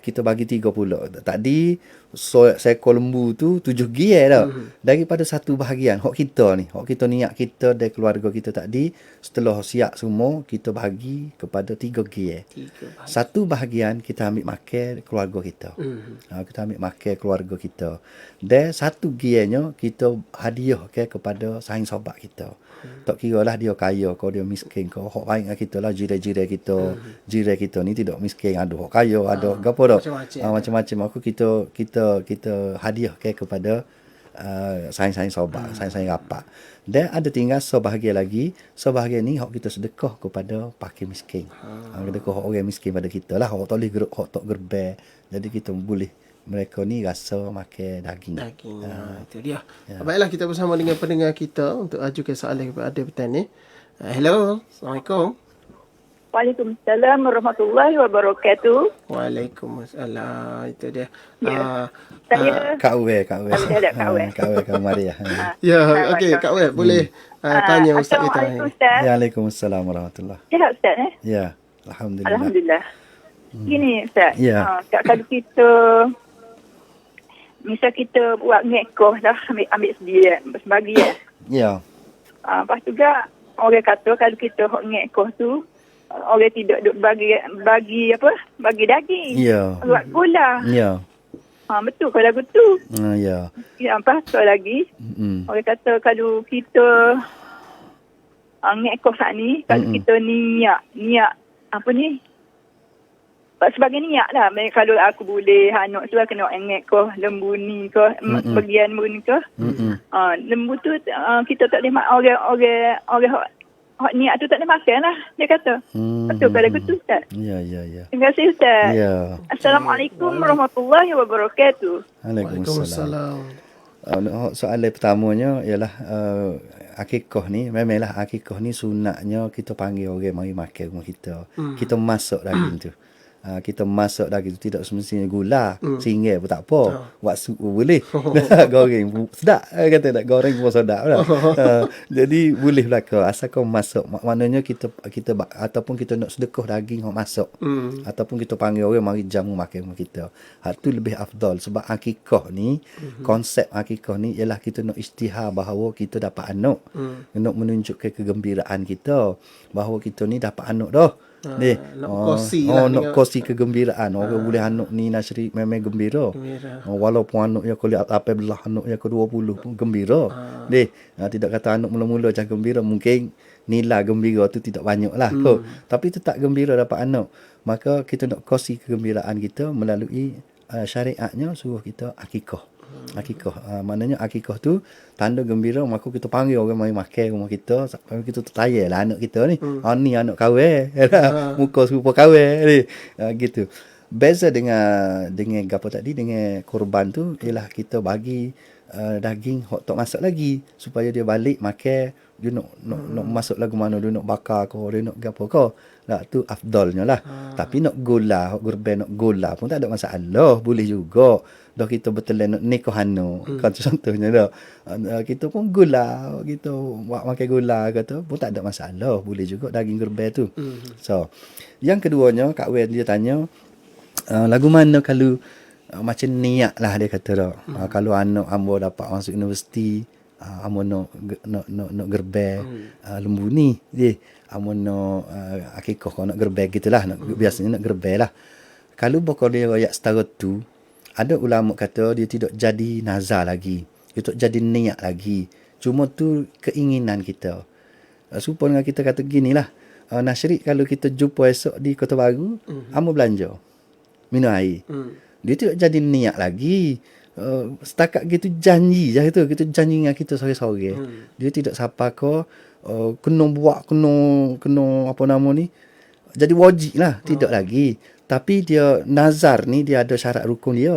Kita bagi 3 pula. Tadi seekor lembu tu 7 gear dah. Daripada satu bahagian hak kita ni, hak kita niat kita dan keluarga kita tadi, setelah siap semua kita bagi kepada 3 gear. Satu bahagian kita ambil makan keluarga kita. Kita ambil makan keluarga kita. Dan satu gearnya kita hadiah kepada saing sahabat kita. Tak kira lah dia kaya kau dia miskin kau. Hak baik dengan kita lah jiran-jiran kita. Jiran kita ni tidak miskin, ada hak kaya, ada apa dah. Macam-macam aku kita hadiah kepada saing-saing sahabat, saing-saing rapat. Dan ada tinggal sebahagian lagi, sebahagian ni hak kita sedekah kepada fakir miskin. Sedekah hak orang miskin pada kita lah, hak tak boleh hak tak gerbel. Jadi kita boleh mereka ni rasa makan daging. Itu dia. Baiklah, kita bersama dengan pendengar kita untuk ajukan soalan kepada petang ni. Hello, Assalamualaikum. Waalaikumsalam warahmatullahi wabarakatuh. Waalaikumsalam. Itu dia. Saya Kak Uwe. Kak Uwe. Kak Maria. Ya, okey Kak Uwe, boleh tanya ustaz kita. Waalaikumsalam warahmatullahi. Sihat ustaz Ya, alhamdulillah. Alhamdulillah. Gini ustaz. Ya. Kalau kita misal kita buat ngekoh dah ambil sebagian. Ya. Lepas tu juga orang kata kalau kita ngekoh tu orang tidak duk bagi daging. Ya. Buat gula. Ya. Betul kalau lagu tu. Ya. Apa tu lagi? Orang kata kalau kita ngekoh saat ni, kalau kita niat apa ni? Sebagai niat lah. Kalau aku boleh anak tu kena ngekoh lembu ni ke, bagian lembu ni ke. Lembu tu kita tak boleh orang hak niat tu tak boleh makan lah, dia kata. Betul pada aku tu Ustaz. Ya. Terima kasih Ustaz. Ya. Assalamualaikum warahmatullahi wabarakatuh. Waalaikumsalam. Soalan pertamanya ialah akikah ni, memanglah akikah ni sunatnya kita panggil orang mari makan rumah kita. Kita masak daging tu. Kita masak daging tu tidak semestinya gula, singgah pun tak apa. Buat sup boleh. Goreng sedap, kata nak goreng pun sedap lah. Jadi boleh belaka asal kau masak. Maknanya kita ataupun kita nak sedekah daging hok masak. Ataupun kita panggil orang mari jamu makan rumah kita. Hak tu lebih afdal sebab akikah ni, konsep akikah ni ialah kita nak isytihar bahawa kita dapat anak. Nak menunjukkan kegembiraan kita bahawa kita ni dapat anak dah. Nak kosi kegembiraan. Orang boleh anak ni Nasri memang gembira. Walaupun anaknya kalau 18, anaknya ke 20 pun gembira. Tidak kata anak mula-mula macam gembira, mungkin nilai gembira tu tidak banyak lah. Tapi tetap gembira dapat anak. Maka kita nak kosi kegembiraan kita melalui syariatnya suruh kita akikah. Akikah. Maknanya akikah tu tanda gembira, maka kita panggil orang mari makan rumah kita. Sampai kita tertayar lah anak kita ni. Ni anak kahwin. Muka serupa kahwin ni. Gitu. Beza dengan apa tadi, dengan korban tu ialah kita bagi daging hok tak masak lagi supaya dia balik makan. Dia nak masuk lagu mana, dia nak bakar ke, dia nak gapo ke. Lah tu afdalnya lah. Tapi nak gula, hok gerben nak gula pun tak ada masalah, boleh juga. Dah kita betul nak nikohano, kan contohnya dah. Kita pun gula, kita buat makan gula kata pun tak ada masalah, boleh juga daging gerben tu. So, yang keduanya Kak Wen dia tanya, lagu mana kalau macam niat lah dia kata dah. Kalau anak ambo dapat masuk universiti, ambo nak gerben lembu ni je. Ambo nak akikah kau nak gerben gitulah, biasanya nak gerben lah. Kalau bokor dia royak setara tu, ada ulama kata dia tidak jadi nazar lagi. Dia tak jadi niat lagi. Cuma tu keinginan kita. Supaya dengan kita kata ginilah. Nasri kalau kita jumpa esok di Kota Baru, ambo belanja. Minum air. Dia tidak jadi niat lagi. Setakat gitu janji je itu. Kita janji dengan kita sore-sore. Dia tidak siapa ke kena buat, kena apa nama ni. Jadi wajib lah. Tidak lagi. Tapi dia nazar ni dia ada syarat rukun dia.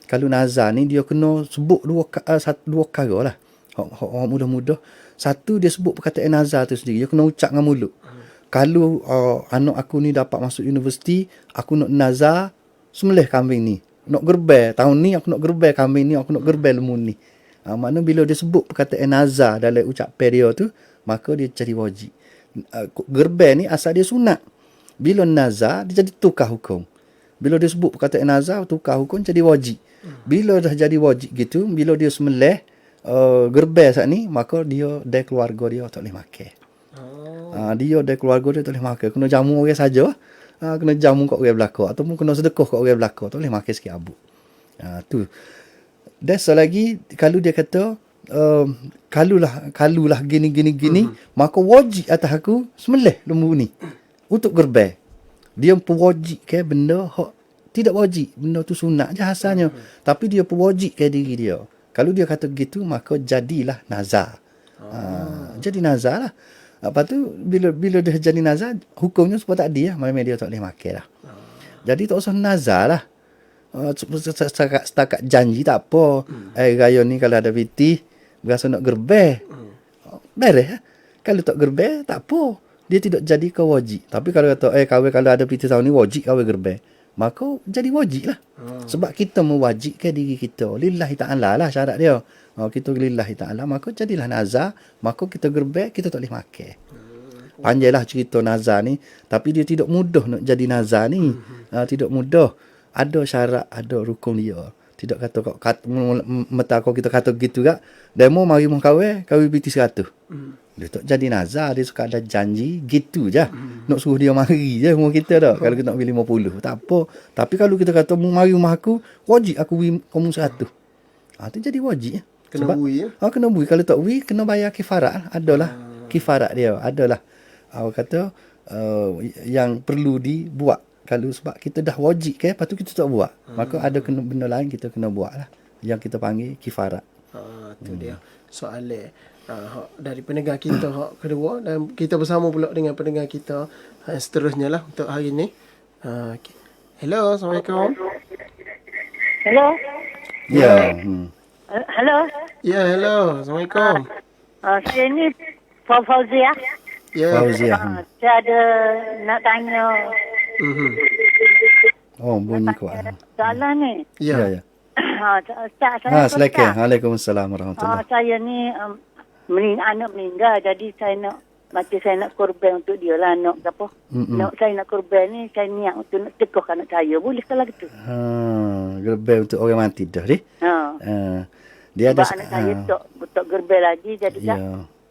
Kalau nazar ni dia kena sebut dua perkara lah. Orang mudah-mudah. Satu dia sebut perkataan nazar tu sendiri. Dia kena ucap dengan mulut. Kalau anak aku ni dapat masuk universiti, aku nak nazar sembelih kambing ni. Nak gerben. Tahun ni aku nak gerben kambing ni, aku nak gerben lembu ni. Maknanya bila dia sebut perkataan nazar dalam ucapan dia tu, maka dia jadi wajib. Gerben ni asal dia sunat. Bila nazar, dia jadi tukar hukum. Bila dia sebut perkataan nazar, tukar hukum jadi wajib. Bila dah jadi wajib gitu, bila dia sembelih gerben saat ni, maka dia dari keluarga dia tak boleh makan. Dia dari keluarga dia tak boleh makan. Kena jamu orang saja. Kena jamu kat orang belakang. Ataupun kena sedekah kat orang belakang. Tak boleh makan sikit abu. Tu. Dan selagi, kalau dia kata, kalulah gini, maka wajib atas aku sembelih lembu ni. Untuk gerben. Dia pewajib ke benda tidak wajib. Benda tu sunat je asalnya. Tapi dia pewajib ke diri dia. Kalau dia kata gitu, maka jadilah nazar. Jadi nazar lah. Lepas tu, bila dia jadi nazar, hukumnya seperti tadi lah. Malam dia tak boleh makan lah. Jadi tak usah nazar lah. Setakat janji tak apa. Raya ni kalau ada piti, berasa nak gerben. Beres lah. Kalau tak gerben, tak apa. Dia tidak jadi wajib. Tapi kalau kata, kahwin kalau ada piti tahun ni, wajib kahwin gerben. Maka jadi wajib lah. Sebab kita mewajibkan diri kita. Lillahi ta'ala lah syarat dia. Kita lillahi ta'ala, maka jadilah nazar. Maka kita gerben, kita tak boleh makan. Panjanglah cerita nazar ni. Tapi dia tidak mudah nak jadi nazar ni. Tidak mudah. Ada syarat, ada rukun dia. Tidak kata mata kau kita kata gitu kak. Demo mari mau kahwin piti 100. Dia tak jadi nazar, dia suka ada janji gitu je. Nak suruh dia mari je rumah kita dah. Kalau kita nak beli 50, tak apa. Tapi kalau kita kata mari rumah aku, wajib aku beli kamu 100. Tu jadi wajib. Kena bui ya? Kena bui. Kalau tak bui, kena bayar kifarat. Adalah kifarat dia. Adalah. Kata yang perlu dibuat. Kalau sebab kita dah wajib ke, lepas tu kita tak buat. Maka ada benda lain kita kena buat lah. Yang kita panggil kifarat. Itu dia soalan dari pendengar kita kedua. Dan kita bersama pula dengan pendengar kita seterusnya lah untuk hari ni. Okay. Hello, Assalamualaikum. Hello. Ya. Hello. Ya, hello. Assalamualaikum. Saya ni Fauzia. Ya. Fauzia. Saya ada nak tanya Bunyi kuat. soalan ni. Ya. Ustaz, saya Assalamualaikum. Waalaikumsalam warahmatullahi. Saya ni anak meninggal, jadi saya nak korban untuk dia lah, nak apa? Saya nak korban ni, saya niat untuk nak teguh anak saya. Boleh kalau gitu? Gerben untuk orang mati dah ni. Dia sebab ada anak saya tak gerben lagi, jadi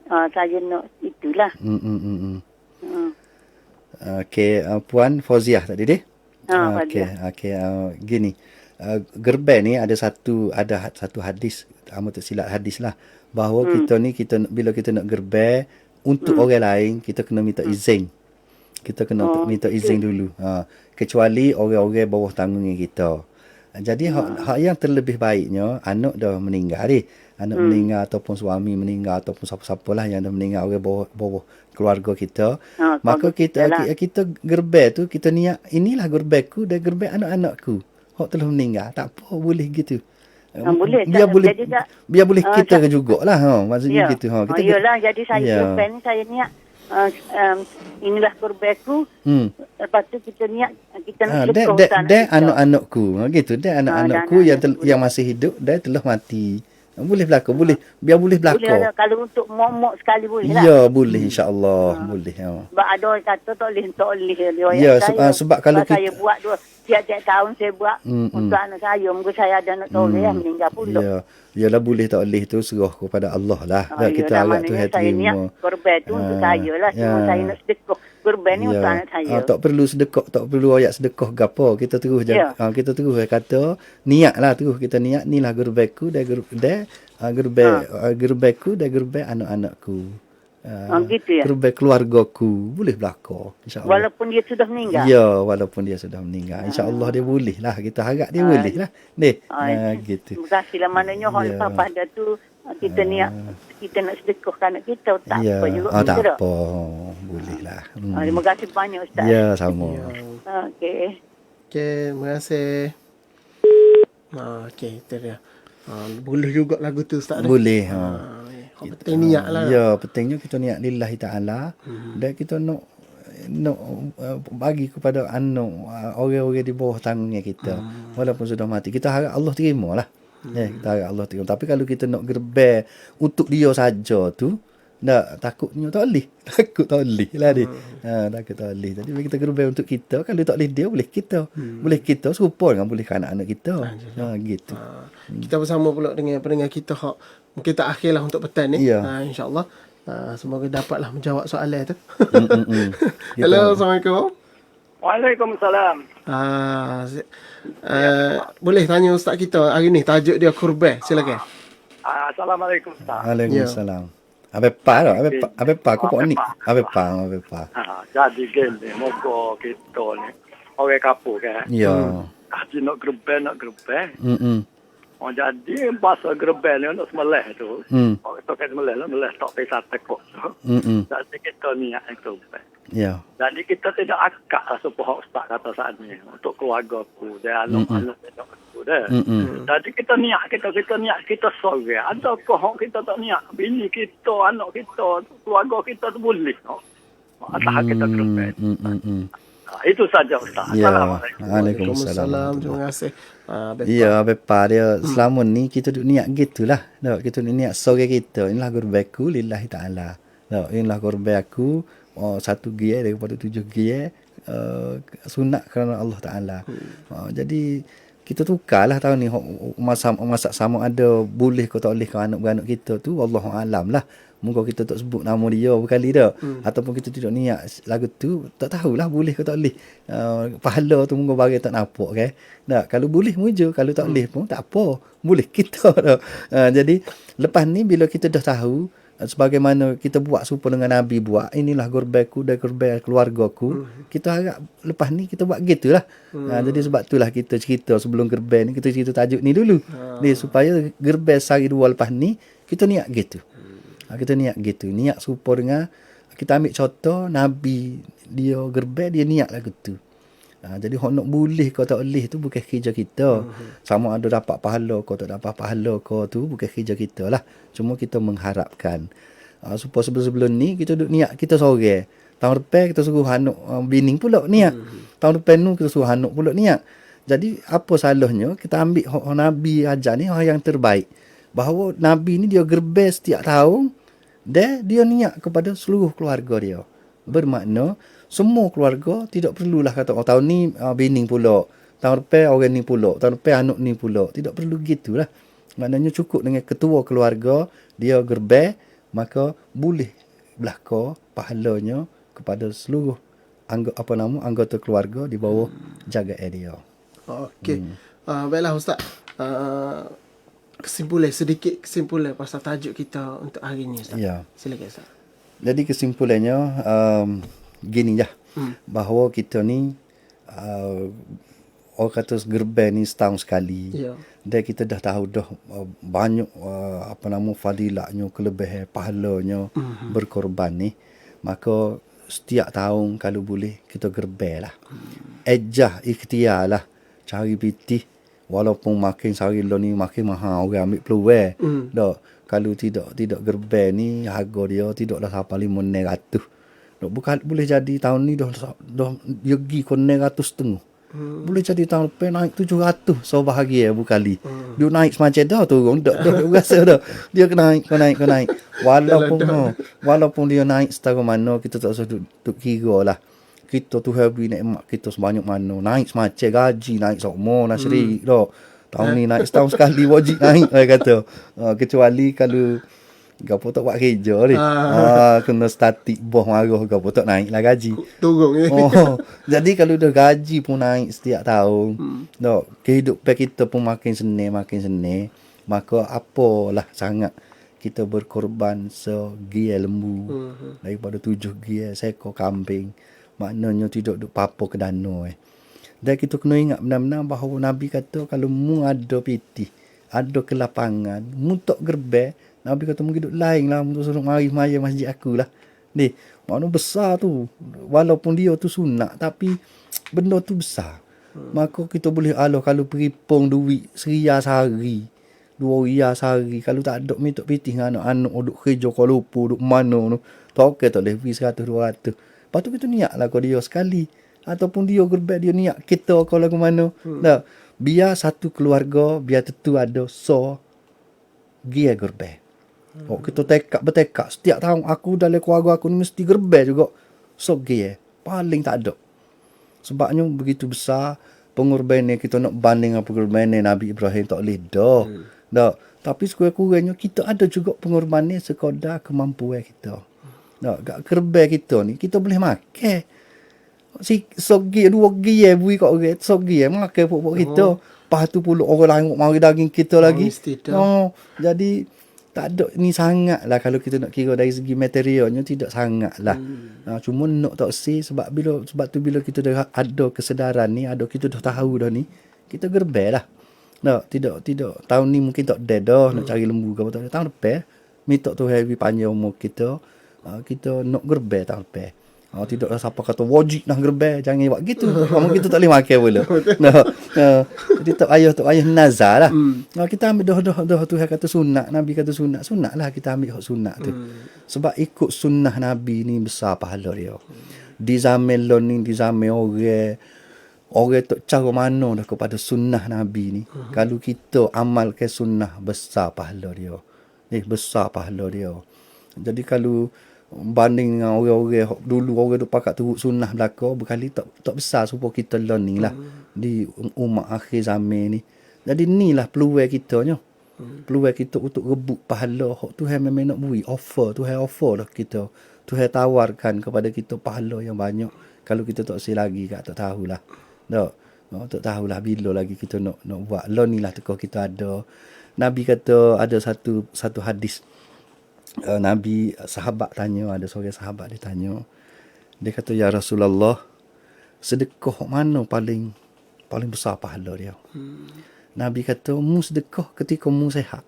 saya nak itulah. Okey, Puan Fauziah tadi deh. Okey, gini. Gerben ni ada satu hadis, amat tak silap hadis lah, bahawa kita bila kita nak gerben untuk orang lain, kita kena minta izin. Kita kena minta izin dulu. Kecuali orang-orang bawah tanggungan kita. Jadi hak yang terlebih baiknya anak dah meninggal ni. Anak meninggal ataupun suami meninggal ataupun siapa-siapalah yang dah meninggal orang bawah keluarga kita. Maka kita gerbek tu kita niat inilah gerbekku dan gerbek anak-anakku. Hak telah meninggal. Tak apa boleh gitu. Boleh. Biar boleh kita jugalah. Maksudnya gitu. Kita Yalah, jadi saya ni saya niat inilah gerbekku. Lepas tu kita niat kita nak sedekah dan anak-anakku. Gitu. Dan anak-anakku yang masih hidup dan telah mati. Boleh berlaku, boleh. Biar boleh berlaku. Boleh lah. Kalau untuk momok sekali boleh lah. Ya, boleh insya-Allah. Boleh. Sebab ada orang kata tak boleh. Ya, sebab kalau kita saya buat tiap-tiap tahun saya buat untuk anak saya. Mungkin saya ada anak toleh meninggal pula. Ya, yalah boleh tak boleh tu serah kepada Allah lah. Kita harap tu saya niat korban tu untuk saya lah. Cuma saya nak sedekah. Korban ni untuk anak saya. Tak perlu sedekah, tak perlu ayat sedekah gapo. Kita terus kita terus kata niatlah terus kita niat inilah gerbekku dan gerbekku dan gerbek anak-anakku. Gitu ya. Gerbek keluargaku boleh berlaku insya-Allah. Walaupun dia sudah meninggal. Ya, walaupun dia sudah meninggal. Insya-Allah dia boleh lah. Kita harap dia boleh lah. Gitu. Terima kasih lah maknanya hak lepas pada tu kita niat kita nak sedekahkan anak kita tak apa juga. Tak apa. Boleh lah. Terima kasih banyak Ustaz. Ya, sama. Okey. Terima kasih. Okey, itu dia. Boleh juga lagu tu Ustaz. Boleh. Penting niat lah. Ya, pentingnya kita niat lillahi ta'ala. Dan kita nak bagi kepada orang-orang di bawah tangannya kita. Walaupun sudah mati. Kita harap Allah terima lah. Kita harap Allah terima. Tapi kalau kita nak gerbek untuk dia saja tu, takutnya tak boleh. Takut tak boleh lah dia. Takut tak boleh. Jadi kita gerbek untuk kita. Kalau tak boleh dia, boleh kita. Boleh kita, serupa dengan boleh anak-anak kita. Gitu. Kita bersama pula dengan pendengar kita mungkin tak akhir lah untuk petang ni. InsyaAllah. Semoga dapatlah menjawab soalan tu. Hello, Assalamualaikum. Waalaikumsalam. Boleh tanya Ustaz kita hari ni, tajuk dia kurban. Silakan. Assalamualaikum Ustaz. Waalaikumsalam. Apa kau ni? Apa? Jadi gini, moga kita ni orang kapur kan. Ya. Kaji nak gerbek. Jadi bahasa gerbek ni untuk semelih tu. Orang tu kan semelih tak pisah tekuk tu. Jadi kita niat gerbek. Ya. Jadi kita tidak akak lah supaya Ustaz kata saat ni untuk keluarga ku dan anak-anak ku dah. Jadi kita niat kita sore. Adakah kita tak niat bini kita, anak kita, keluarga kita tu boleh. Atas kita gerbek. Itu saja Ustaz. Assalamualaikum. Waalaikumsalam. Terima kasih. Ya, bepa dia selama ni kita duk niat gitulah. Kita duk niat sore kita. Inilah gerbekku lillahi ta'ala. Inilah gerbekku satu gia daripada 7 gia sunat kerana Allah Ta'ala. Jadi kita tukarlah tahun ni masak sama ada boleh ke tak boleh ke anak-anak kita tu Wallahu alam lah. Moga kita tak sebut nama dia berkali dah. Ataupun kita tidak niat lagu tu, tak tahulah boleh ke tak boleh. Pahala tu moga bagi tak nampak kan. Kalau boleh muja, kalau tak boleh pun tak apa. Boleh kita dah. Jadi lepas ni bila kita dah tahu sebagaimana kita buat serupa dengan Nabi buat, inilah gerbekku dan gerbek keluargaku. Kita harap lepas ni kita buat gitulah. Jadi sebab itulah kita cerita sebelum gerbek ni, kita cerita tajuk ni dulu. Supaya gerbek sehari dua lepas ni kita niat gitu. Kita niat gitu. Niat serupa dengan kita ambil contoh Nabi dia gerbek, dia niat lah gitu. Jadi nak boleh kau tak boleh tu bukan kerja kita. Sama ada dapat pahala kau tak dapat pahala kau tu bukan kerja kita lah. Cuma kita mengharapkan. Supaya sebelum ni kita duk niat kita sore. Tahun depan kita suruh anak bining pula niat. Tahun depan nu kita suruh anak pula niat. Jadi apa salahnya kita ambil Nabi ajar ni yang terbaik. Bahawa Nabi ni dia gerbek setiap tahun dan dia niat kepada seluruh keluarga dia. Bermakna semua keluarga tidak perlulah kata tahun ni bining pula, tahun depan orang ni pula, tahun depan anak ni pula. Tidak perlu gitulah. Maknanya cukup dengan ketua keluarga dia gerbek, maka boleh belaka pahalanya kepada seluruh anggota keluarga di bawah jagaan dia. Okey. Baiklah Ustaz. Sedikit kesimpulan pasal tajuk kita untuk hari ni Ustaz. Ya. Silakan Ustaz. Jadi kesimpulannya gini je. Bahawa kita ni orang kata gerbang ni setahun sekali. Ya. Dan kita dah tahu dah banyak fadilahnya, kelebihan pahalanya berkorban ni. Maka setiap tahun kalau boleh kita gerbang lah. Ejah ikhtiar lah cari piti, walaupun makin sehari ni makin mahal orang ambil peluang. Dak kalau tidak gerbang ni harga dia tidaklah sampai 500. Bukan boleh jadi tahun ni dah pergi ke 900 boleh jadi tahun lepas naik 700 so bahagia berkali. Dia naik semacam dah turun dah rasa dah dia naik walaupun dia naik setara mana kita tak usah duk kira lah. Kita tu happy nikmat kita sebanyak mana, naik semacam gaji naik semua Nasri dah tahun ni naik setahun sekali wajib naik saya kata. Kecuali kalau gapo tak buat kerja ni. Kena statik boh marah gapo tak naik lah gaji. Turun Jadi kalau dah gaji pun naik setiap tahun. Kehidupan kita pun makin senang. Maka apalah sangat kita berkorban segia lembu daripada 7 gia seekor kambing. Maknanya tidak duk apa ke dana. Dan kita kena ingat benar-benar bahawa Nabi kata kalau mu ada piti, ada kelapangan, mu tak gerbang, Nabi kata mungkin duduk lain lah untuk suruh mari maya masjid aku lah. Ni, makna besar tu. Walaupun dia tu sunat tapi benda tu besar. Maka kita boleh kalau peripung duit RM1 sehari, RM2 sehari. Kalau tak ada minta pitih dengan anak-anak duduk kerja Kuala Lumpur, duduk mana tu. Tak okey tak boleh pergi 100-200. Lepas tu kita niat lah kalau dia sekali. Ataupun dia gerbek dia niat kita kalau ke mana. Nah, biar satu keluarga, biar tentu ada gia gerbek. Kita bertekad setiap tahun aku dalam keluarga aku ni mesti gerbang juga. Paling tak ada. Sebabnya begitu besar pengorbanan kita nak banding apa pengorbanan Nabi Ibrahim tak boleh dah. Tapi sekurang-kurangnya kita ada juga pengorbanan sekadar kemampuan kita. Gerbang kita ni kita boleh makan. Sogi 2 gia bui kat orang sogi makan pokok kita. Lepas tu pula orang lain mari daging kita lagi. Jadi tak ada ni sangat lah kalau kita nak kira dari segi materialnya tidak sangat lah. Cuma nak tak sebab tu bila kita dah ada kesedaran ni, kita dah tahu dah ni, kita gerbang lah. Tidak tahun ni mungkin tak ada dah nak cari lembu ke apa tak. Tahun depan minta tu hari panjang umur kita, kita nak gerbang tahun depan. Tidaklah siapa kata wajib nak gerbang, jangan buat gitu. Kamu kita tak boleh makan pula. Jadi tak ayah nazar lah. Kita ambil dah Tuhan kata sunat, Nabi kata sunat lah kita ambil hak sunat tu. Sebab ikut sunnah Nabi ni besar pahala dia. Di zaman ni, di zaman orang tak cara mana dah kepada sunnah Nabi ni. Kalau kita amalkan sunnah, besar pahala dia. Besar pahala dia. Jadi kalau banding dengan orang-orang dulu orang duk pakat turut sunnah belaka berkali tak besar supaya kita learning lah di umat akhir zaman ni. Jadi inilah peluang kita nya. Peluang kita untuk rebut pahala hak Tuhan memang nak beri Tuhan offer lah kita. Tuhan tawarkan kepada kita pahala yang banyak. Kalau kita tak si lagi tak tahulah. Tak tahulah bila lagi kita nak buat. Learning lah tekah kita ada. Nabi kata ada satu hadis. Nabi sahabat tanya, ada seorang sahabat dia tanya, dia kata ya Rasulullah, sedekah mana paling besar pahala dia? Nabi kata mu sedekah ketika mu sehat.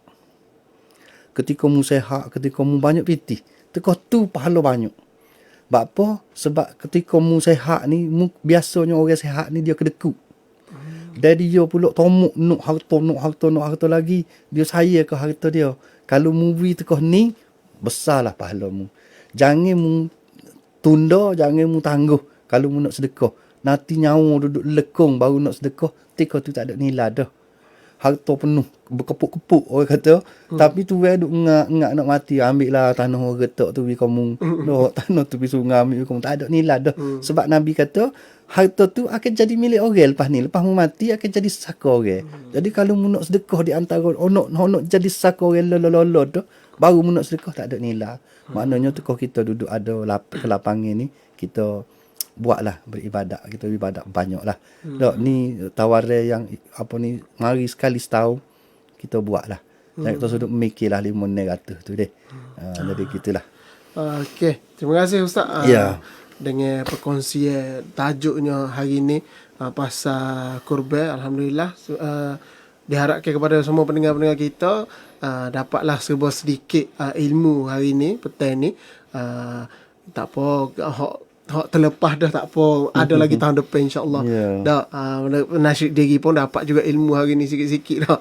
Ketika mu banyak pitih, tekah tu pahala banyak. Sebab apa? Sebab ketika mu sehat ni, biasanya orang sehat ni dia kedekut. Dan dia pula tomuk nak harta lagi, dia saya ke harta dia. Kalau mu beri tekah ni, besarlah pahala mu. Jangan mu tunda, jangan mu tangguh. Kalau mu nak sedekah, nanti nyawa duduk lekong baru nak sedekah, tika tu tak ada nilai dah. Harta penuh, berkepuk-kepuk orang kata. Tapi tu duk ngak nak mati, ambil lah tanah orang getak tu pergi kamu. Tanah tu pergi sungai ambil kamu, tak ada nilai dah. Sebab Nabi kata harta tu akan jadi milik orang lepas ni. Lepas mu mati akan jadi saka orang. Jadi kalau mu nak sedekah di antara nak jadi saka orang lolo tu, baru mu nak sedekah tak ada nilai. Maknanya tu kalau kita duduk ada kelapangan ni, kita buatlah beribadat. Kita beribadat banyaklah. Ni tawaran yang mari sekali setahun kita buatlah. Jangan kita sudut mikirlah 500 tu deh. Jadi gitulah. Okey, terima kasih Ustaz. Ya. Dengan perkongsian tajuknya hari ini, pasal kurban. Alhamdulillah. Diharapkan kepada semua pendengar-pendengar kita dapatlah sebuah sedikit ilmu hari ni, petang ni. Tak apa, hak terlepas dah tak apa. Ada lagi tahun depan insya-Allah. Dah nasyid diri pun dapat juga ilmu hari ni sikit-sikit dah.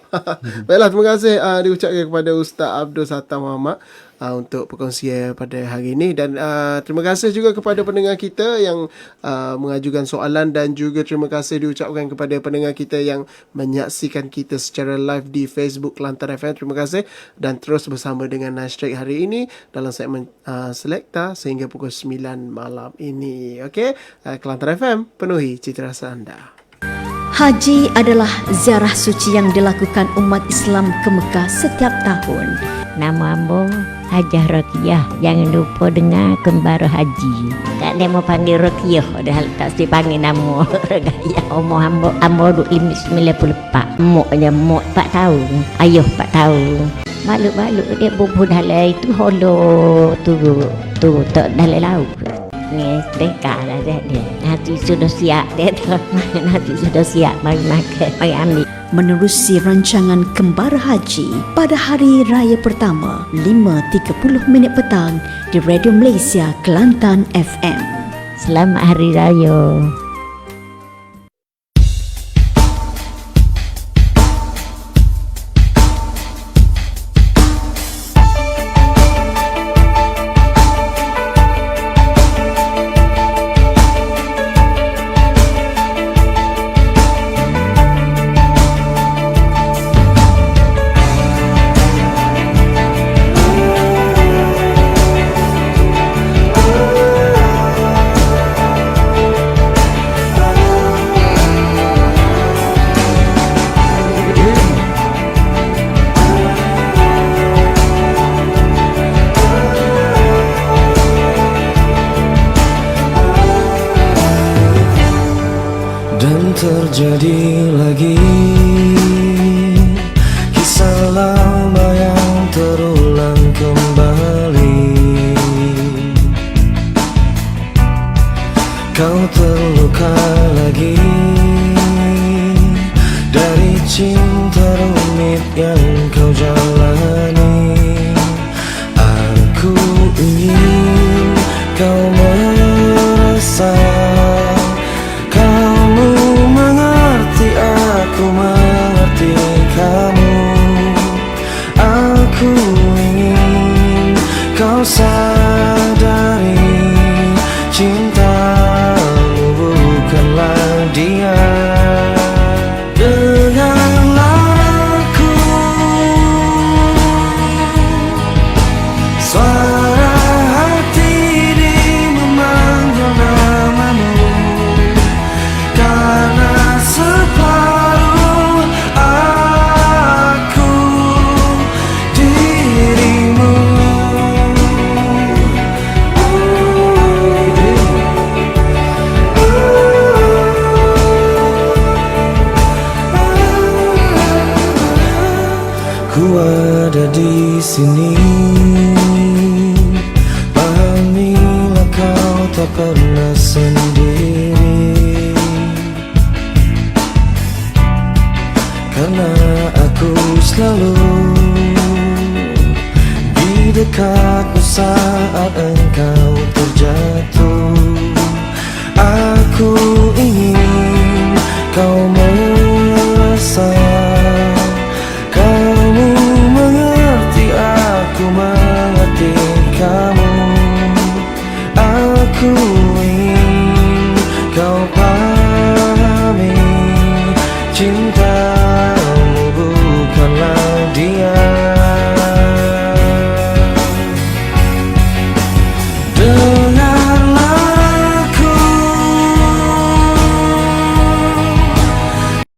Baiklah, terima kasih diucapkan kepada Ustaz Abdul Sattar Muhammad untuk perkongsian pada hari ini, dan terima kasih juga kepada pendengar kita yang mengajukan soalan, dan juga terima kasih diucapkan kepada pendengar kita yang menyaksikan kita secara live di Facebook Kelantan FM. Terima kasih, dan terus bersama dengan Nashtrik hari ini dalam segmen Selekta sehingga pukul 9 malam ini. Okey, Kelantan FM, penuhi cita rasa anda. Haji adalah ziarah suci yang dilakukan umat Islam ke Mekah setiap tahun. Nama ambo Hajah Rokiah. Jangan lupa dengar Kembar Haji. Tak ada mau panggil Rokiah, dah tak mesti panggil nama Ragaya. Umur ambo 94. Moknya mok 4 tahun. Ayuh 4 tahun. Baluk-baluk dia bubuh dalam itu holo tu tak dalam laut. Ni teka lah dia. Nanti sudah siap dia tu. Nanti sudah siap mari makan, mari ambil. Menerusi rancangan Kembar Haji pada hari raya pertama 5.30 petang di Radio Malaysia Kelantan FM. Selamat Hari Raya. Terjadi lagi kisah lama yang terulang kembali. Kau terluka lagi dari cinta rumit yang kau jalani. Aku ingin kau merasa aku mengerti kamu. Aku ingin kau sadari cintamu bukanlah dia. Dengarlah aku, suara hati di memanggil namamu. Karena ada di sini, pahamilah kau tak pernah sendiri. Karena aku selalu di dekatmu saat engkau terjadi.